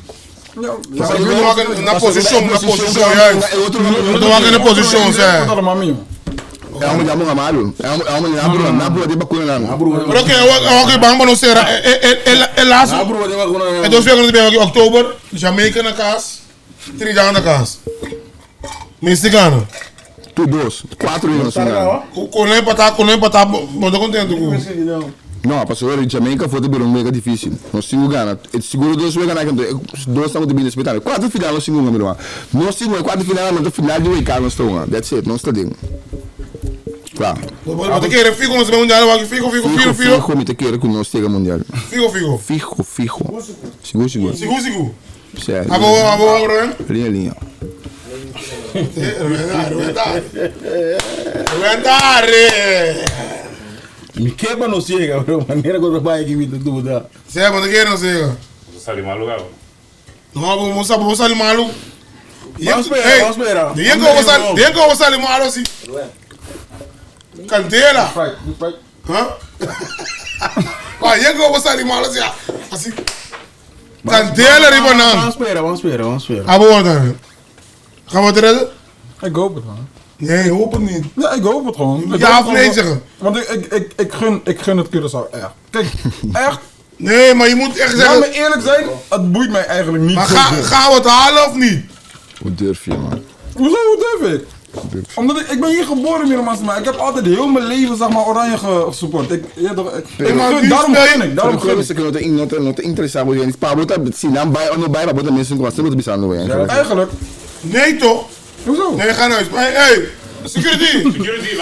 Na position, juist. We maken in de position, zeg. Ja, maar malo. Na bro de bakuna na. Maar oké, bang maar no sera. Laatst. En dus weer in oktober, Jamaica na kaas. 3 dagen na kaas. Mexicano. 2 dos, 4 anos. Con pata, muito contento com. Não, passou em Jamaica foi de mega difícil. Nós tínhamos ganho. Seguro 2 vezes ganhar, 2 estamos de bem hospital. 4 final nós tínhamos ganho. Nós tínhamos 4 final, mas no final de week nós estamos. That's it, nós estamos. Claro. Mas quer fico no mundial, fico. Fico, me te quero que nós chega mundial. Fico. Seguro. Sério. Abo, Ruben. Linha. Ruben. Me quebra no chega, bro. Maneira que eu trabalho aqui me tudo. Sei, mas quer não sei. Sali malu gao. Não, vamos sair malu. Vamos esperar. Diga que eu vou sair malu assim. Cantela. Hã? Vai, diga que eu vou sair malu assim. Cantela, ribanão. Vamos esperar. Abo, dan. Gaan we het redden? Ik hoop het, man. Nee, hoop het niet. Ja, ik hoop het gewoon. Ja of nee zeggen? Want ik gun het Curaçao echt. Kijk, echt. Nee, maar je moet echt zeggen... Laat me eerlijk zijn, het boeit mij eigenlijk niet. Maar zo veel. gaan we het halen of niet? Hoe durf je, man? Hoezo, hoe durf ik? Omdat ik ben hier geboren, Miramans, maar ik heb altijd heel mijn leven, zeg maar, Oranje gesupport. Daarom gun ik. Daarom gun ik. Não te interessava o Janis. Pablo tá se não vai ou não vai, Pablo também se gosta muito de bisar no Ja, eigenlijk. Nee toch? Hoezo? Nee, ga naar huis. Hey, security!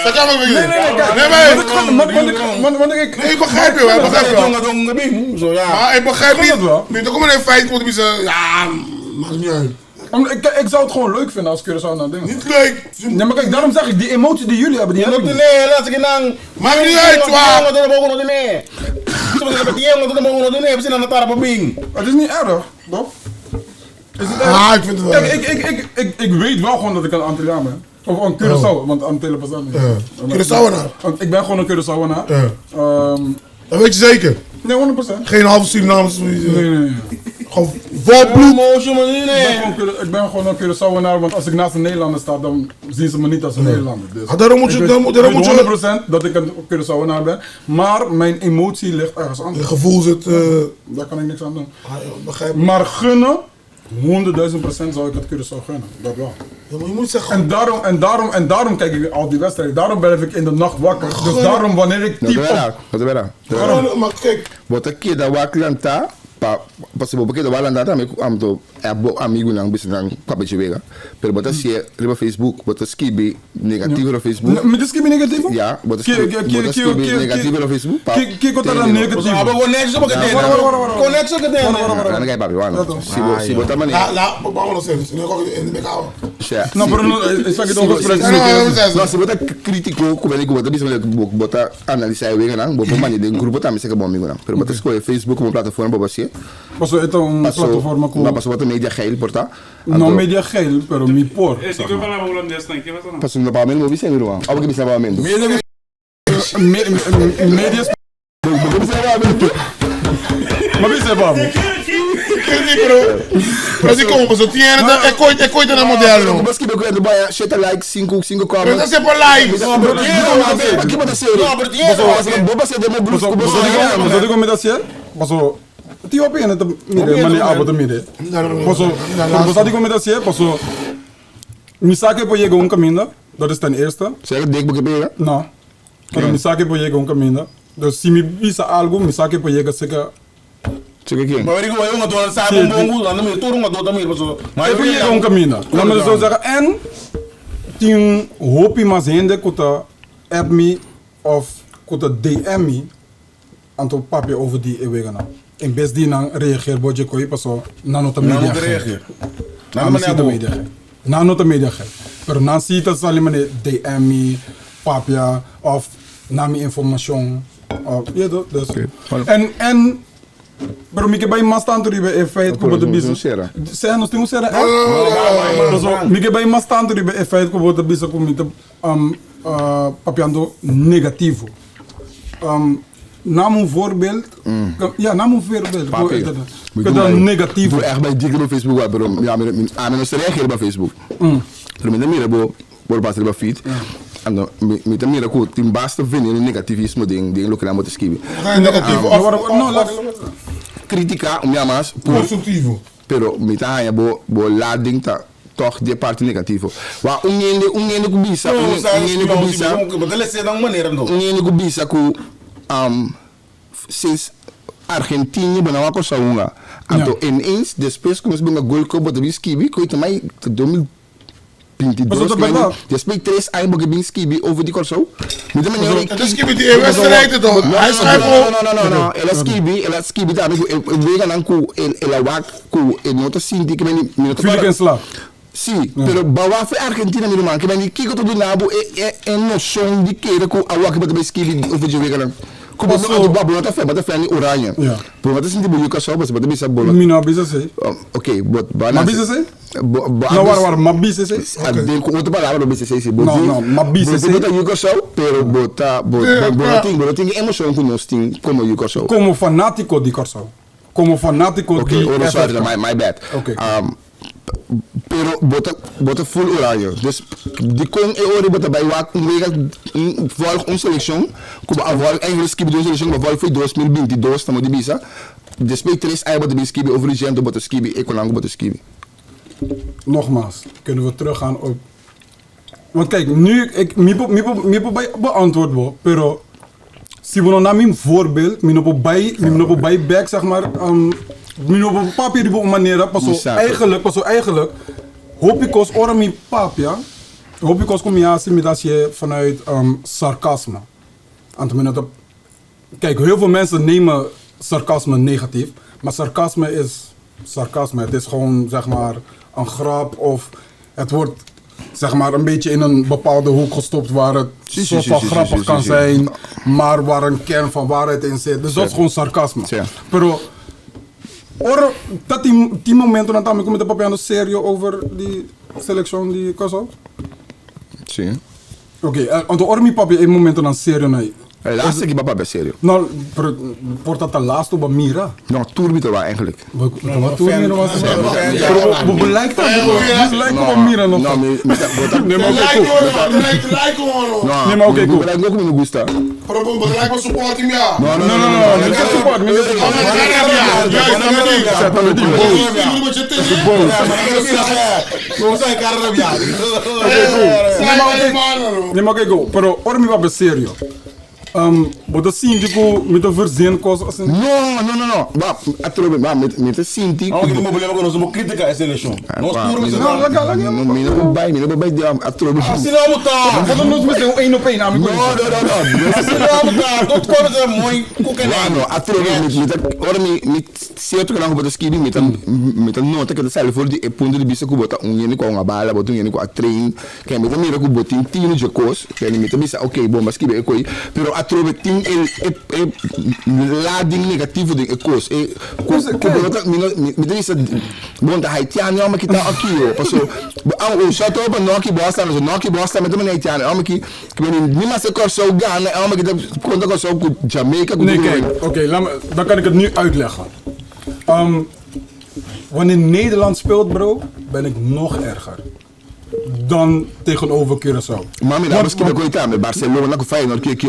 Zet jou maar weer. Nee, ik begrijp je wel, Maar ik begrijp niet. Dan kom je in feit, moet je zeggen, ja, maakt niet uit. Ik zou het gewoon leuk vinden als Curaçao naar dingen. Niet leuk! Nee, maar kijk, daarom zeg ik, die emotie die jullie hebben, die heb ik niet. Maakt niet uit, waar! Het is niet erg, toch? Is het erg? Ah, ik vind het wel. Kijk, ik weet wel gewoon dat ik een Antilliaan ben. Of een Curaçao, want Antillen bestaan niet. Curaçaoenaar. Ik ben gewoon een Curaçaoenaar. Dat weet je zeker? Nee, 100%. Geen halve Surinamers. Nee. Gewoon vol bloed. Ik ben gewoon een Curaçaoenaar, want als ik naast een Nederlander sta, dan zien ze me niet als een Nederlander. Dus Daarom moet je... ik weet 100% dat ik een Curaçaoenaar ben, maar mijn emotie ligt ergens anders. Je gevoel zit... Daar kan ik niks aan doen. Begrijp. Maar gunnen, 100.000% zou ik het Curaçao gunnen, dat wel. Ja, maar je moet zeggen... En daarom kijk ik al die wedstrijden, daarom blijf ik in de nacht wakker. Dus daarom wanneer ik typ op... Maar kijk... Wat een keer dat we klanta, pas op porque dat we landa também am to amigo nang bis nang papetje wega. Pero bota se riba Facebook, bota skibi negativo no Facebook. Met skibi negativo? Ja, bota skibi negativo no Facebook. Que contra negativo. Aba conexo porque tem. Conexo que tem. Não quer papi, mano. Se bota mani. Vamos no serviço, não é que me cago. Não, pero isso aqui não se bota crítico, como ele bota bis bota analisar wega nang, bota mani de grupo também se que bom amigo nang. Pero bota escolher Facebook como plataforma para você. Paso esta una plataforma con... No, paso bota media geil, porta. No media geil, pero mi por. Si que falava holandês, tem que fazer. Paso no pagamento, vou ver irmão. Algo que me estava vendo. Media... Mas isso é bom. Mas e como? Você tinha... É coisa na modelo. Mas que eu quero boia, cheta like 5 comments. Mas você por like. Aqui pode ser. Vou passar demo brusco. Mas eu digo me dá certo. Paso... Tío opina te mire mani abo te mire. Paso digo me dá certo, paso... Mi saque por llegar un camino, dat is ten eerste. Zeg dik begrepen? No. Pero mi saque por llegar un camino. Dus si mi visa algo, mi saque por llegar seca. Checa aqui. Maar ik wil dat samen bongo, dan moet je toeren wat dat meer paso. Maar ik wil gewoon camina. Laat me zo zeggen. En tien hopi mas hende kuta app me of kuta DM me aantal papi over die ewegana. En best die nang reageer bodje koi paso nanota media reageer. Nanota media. Nanota media ge. Pero nan si dat sali mane DM me papia of nami information of ja dat dus. En pero mi que vai mais tanto ribe e feito como de biso. Se nós temos será. Mi que vai mais tanto ribe e feito como de biso como papiando negativo. Naam een voorbeeld. Ja, naam een voorbeeld. Papi, Ik vind dat negatief. Doe echt bij dikke op Facebook wat bro. Ja, maar als reageren bij Facebook. Pero met mira bo pas op feed. En dan met mira ko tim basta vinden een negativisme ding lokale aan moeten schrijven. Negatief of Critica mas constructivo. pero met aan bo lading ta toch de parte negativo. Wa ungene kubisa, ungene kubisa ku sinds Argentinië ben ik zo jongen. En toen ineens después como se benga gol cobo de Skibi, ko ita mai 2022. Después 3 anos que bin Skibi over die corso. Met de manier Dat is Skibi die wedstrijd toch? Hij schrijft no. Ela Skibi daar we gaan ku ela wak ku en nota sinti que ben Philippines slaap. Sim, pero bawa foi Argentina meu irmão, que ben kiko todo nabo é noção de que ko awak ba de Skibi over de weekend. Como so bola tá fé ni oranje. Por wat is niet boeien kan zo, maar dat is bola. Mina bisa sei. Oké, but Ma bisa sei? No war ma bisa sei. De outra palavra bisa sei. No, ma bisa sei. Bota yuko so, pero bota ting emoção com nós ting como yuko so. Como fanático de Corso. Como fanático de my bad. Okay. Pero bota full oranje. Dus die kon ore bota bij wat volg een selectie. Como a volg eigenlijk skip de selectie, maar volg foi 2022 tamo de bisa. Después 3 anos de skibi over gente bota skibi, ecolango bota skibi. Nogmaals, kunnen we teruggaan op. Want kijk, nu ik me beantwoord wel, pero si we nou mijn voorbeeld, me op bij back zeg maar, me op papier die op manier, pas zo eigenlijk, hoop ik als oren mijn pap, ja, hoop ik als combinatie met als je vanuit sarcasme, kijk, heel veel mensen nemen sarcasme negatief, maar sarcasme is sarcasme, het is gewoon zeg maar een grap of het wordt zeg maar een beetje in een bepaalde hoek gestopt waar het soort van grappig kan zijn, maar waar een kern van waarheid in zit. Dus dat is gewoon sarcasme. Pero, dat die momenten dan kom je met de papiano serio over die selectie die Kosovo? Sim. Oké, want ora mi papi in momento dan serio nee. Laatste keer papa serio. Nou, wordt dat de laatste op Mira? Nou, Tourbito was eigenlijk. Wat Tourbito was? Hoe lijkt dat? Hoe lijkt op Mira nog? Nee, maar oké, cool. Lijkt ook me gusta. Lijkt me support hem ja. No, niet support. Nee, maar oké, go. Pero ora mi papi serio. Bota síndico met een verzin kost als een... No. Maar met een síndico... Não, que não problema com nós, vamos criticar essa eleição. Nós turmos... Não, vai de atrobe. Assim não está. Vamos nos fazer um 1 op 1, amigo. No. Assim não está. Tot coisa é muito... No, atrobe. Ora, certo que não vou escrever met een nota que sai voor die punto de vista que bota jene com uma bala, bota jene com a trem, que met mira que botin tino de cos, que ele met bisa, okay, bom, mas que é coi, pero atrobe tem lading negativo de cos. Que bota met bisa bom da haitiano, mas que tá aqui, passou. O shot op een Noki bosta met een haitiano, que nem mais se corso Ghana, mas que quando corso com Jamaica. Nee, kijk, oké, dan kan ik het nu uitleggen. Wanneer Nederland speelt, bro, ben ik nog erger dan tegenover Curaçao. Mami, dat was ik ooit aan met Barcelona, ik Feyenoord,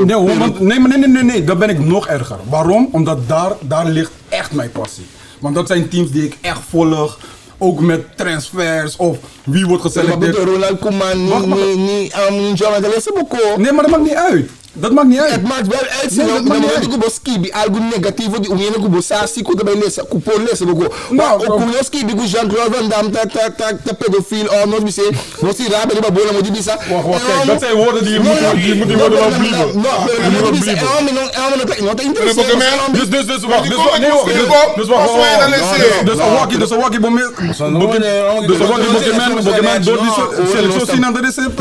Nee, dan ben ik nog erger. Waarom? Omdat daar ligt echt mijn passie. Want dat zijn teams die ik echt volg. Ook met transfers of wie wordt geselecteerd. Nee, maar dat maakt niet uit. Dat maakt niet uit. Het maakt wel uit. Nee, dat maakt niet uit. Ik skibi algo negativo die unjene kubo sasi kuda bij lezen, kupo lezen boko. Nou, ook kubo skibi ku Jean-Claude Van Damme ta pedofiel of nog bise. Nog si rabe die babola moet die bisa. Wacht, kijk, dat zijn woorden die je moet worden wel blieven. Dus een wakkie bomen. Dus een wakkie bomen door die selectie zien aan de recept.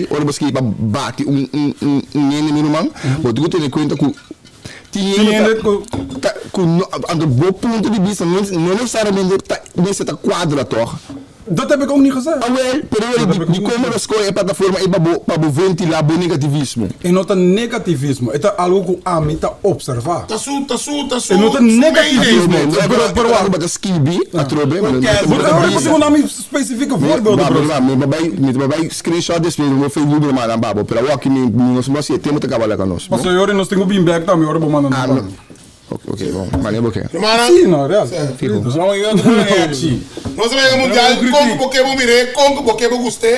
Ora skibi bati unjene minuman. Wat goed in conta ku aan de bopunto de bisa não necessariamente nesse quadra toch. Dat heb ik ook niet gezegd. Ah, wel, pero die komen de scoren in plataforma para ventilar o negativismo. En not een negativismo. Het is algo a mí te observar. Tasu. En not een negativismo. Pero wat is skibi? Atrobe. Wat is een specifieke voorbeelden, bro? Maar bij screenshot is weer een veel liever man aan babo. Pero wat ik niet was je temo te kabala kanos. Maar zo jori nos tengo bien back tam jori boman dan. Oké, maar nee, oké. Zie nou, real. Dus dan je een reactie. No se ve mundial, Congo porque vos mire, Congo porque vos guste.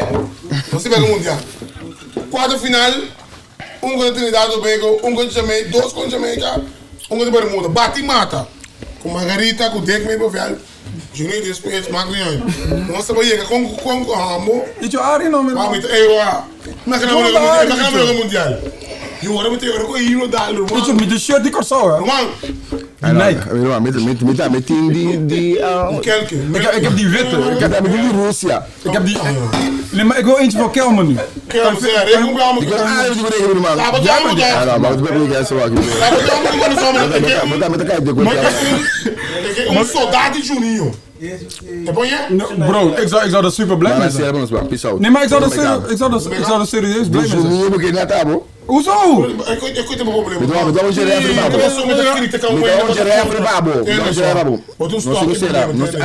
No se ve mundial. Quarto final, con Trinidad e Tobago, con Jamaica, 2 con Jamaica, con Bermuda. Bati mata. Com Margarita, com Dek mee bevel. Junior is speels, maakt niet uit. No se ve Congo, amo. Weet je Ari nou met Maar met ewa. Maar gaan we nog mundial. Je hoort met ewa, ko hier daar man. Weet je met de shirt die Corso hè? Man. Met die Kelke. Ik heb die witte. met die Russia. Ik heb die. Nee, maar ik wil eentje van Kelman nu. Kelke, reken bij me. Ik wil aan die regen man. Ja, wat jij moet Ja, nou, maar dat ben ik zo wakker. Um soldado junior. Bro, ik zou er super blij mee zijn. Nee, maar ik zou er serieus blij mee zijn. Junior begin net abo. Hoezo? Ik weet een probleem. We doen je refer babo. We doen je refer babo. We doen je babo. Wat doen Nós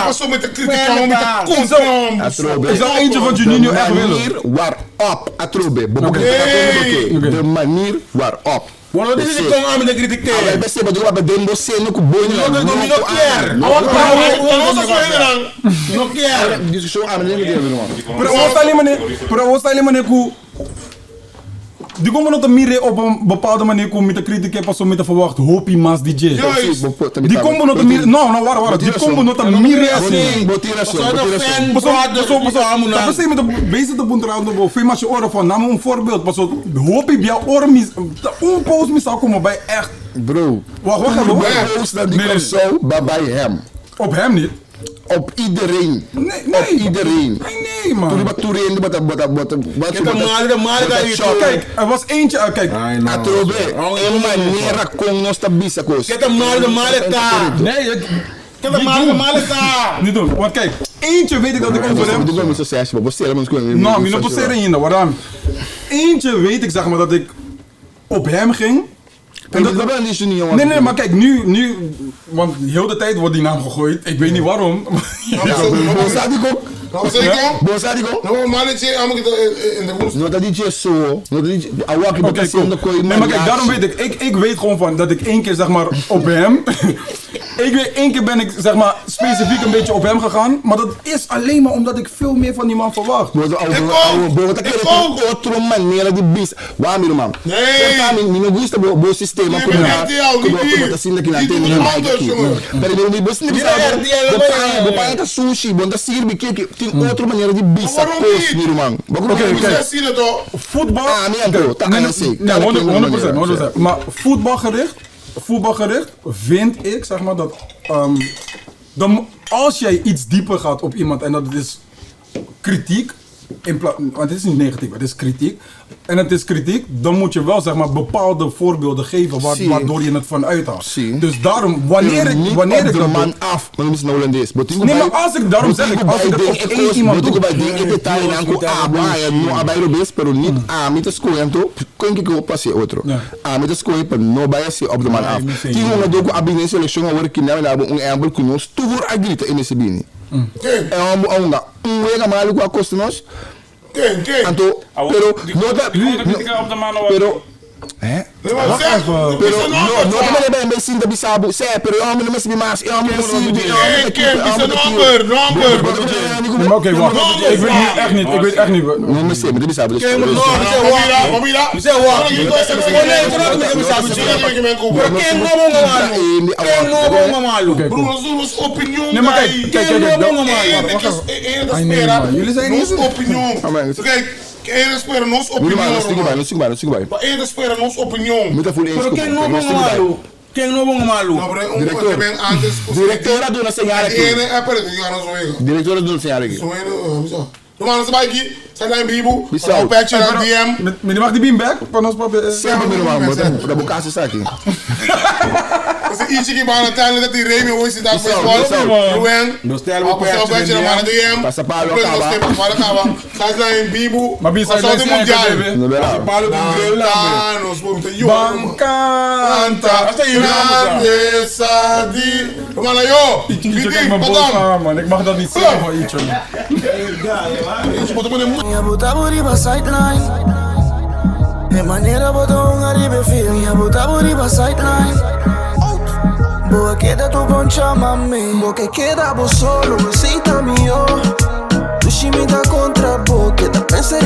passou met de critica, met de consum. Ik zou eentje van Juninho echt willen. De manier waarop, Atrobe, de manier waarop. Waarom dit is niet aan met de kritiek? Wij best hebben door met Dembo Seno ku boy Nog keer. Nog keer. Discussão aan met Dembo man. Pero vos está ali ku. Die komen nog te miren op een bepaalde manier met de kritiek pas om met te verwachten hoopie mas DJ. Die komen nog te miren. Nou, waar. Die komen nog te miren assim. Dat is met de bezig te bunteraan op veel maar je oren van. Nam een voorbeeld. Pas op hoopie bij oren mis. De post mis zou komen bij echt. Bro. Wacht. Post dat die kan zo bij hem. Op hem niet. Op iedereen. Nee. Op iedereen. Nee, man. Toen wat toerende Kijk, er was eentje. Kijk. Atrobe. En maniera con nostra bisacos. Get hem maar de maleta. Nee, Get hem maar de maleta. niet doen. Want kijk, eentje weet ik dat ik over hem. Não me sucesso, mas você não escolhe. Nou, mi no poseren ainda, waarom? Eentje weet ik zeg maar dat ik op hem ging. En dat wel niet zo niet jongen. Nee, maar kijk, nu, want heel de tijd wordt die naam gegooid. Ik weet niet waarom. Bosadico? No, manager, in de woens. No, dat DJ zo. No, dat DJ. Awaki Oké, cool. Nee, maar kijk, daarom weet ik weet gewoon van dat ik één keer zeg maar op hem. Één keer ben ik zeg maar specifiek een beetje op hem gegaan. Maar dat is alleen maar omdat ik veel meer van die man verwacht. Outra maneira de bis. Waarom man? Nee. Não gusta bo sistema como assim daqui na tenda não vai aqui. Pero não me basta nem pai tá sushi, bom tá sirve que tem outra maneira de bis a coisa, meu irmão. Voetbal. Nee, 100%. Maar voetbalgericht vind ik zeg maar dat als jij iets dieper gaat op iemand en dat is kritiek, want het is niet negatief, het is kritiek. En het is kritiek, dan moet je wel zeg maar bepaalde voorbeelden geven waardoor je het van uithaalt. Dus daarom, wanneer ik de man af, maar is Hollandees. Nee, maar als ik daarom zeg ik, als ik dat op één iemand doe. Pero niet met de scoento, kon ik ook passeren outro. Met de scoento, no bij je op de man af. Die jongen doet abineen selectie waar ik nou naar een aanbod kunnen stoer agrita in de Sabine. En onda, wega maluco a costa nós. Anto, pero Pero no te me bem sim da bisabu, pero eu não me sei mais, eu não me sei. Oké, wacht. Ik weet echt niet. Não me sei, de bisabu. Nee, maar kijk. Jullie zijn niet Quem espera nossa opinião? Não siga vai. Quem espera nossa opinião? Muita folha. Quem não é maluco? Quem não é maluco? Diretora do Nacional aqui. Diretora do Nacional aqui. Mano, você vai aqui, sai lá em Bibo, o pet na DM. Me mag die beanbag van ons papi. Sempre meu irmão, da boca se aqui. Você ichi que vai na tela da tirei hoje se dá para Isso, escola. isso. Ruim. Dos tela Ó, passou o gancho na mano do IEM. Passa para Depois acabar. você para acabar. Estás lá em Bibo. Mas bisa Passou do mundial. Não é verdade? Palo do grill lá, Bancanos, vamos ter yo. Bancanta. Basta yun lang mo sa. Grandeza di. Kumala yo. Ietsje, Biti, kijk mijn bol patam. samen. Ik mag dat niet zeggen van ietsje. Minha bota boriba sideline. De maneira botou um arriba fio. Minha bota boriba sideline. Boa queda tu poncha mami. Boa que queda bo solo, recita mio.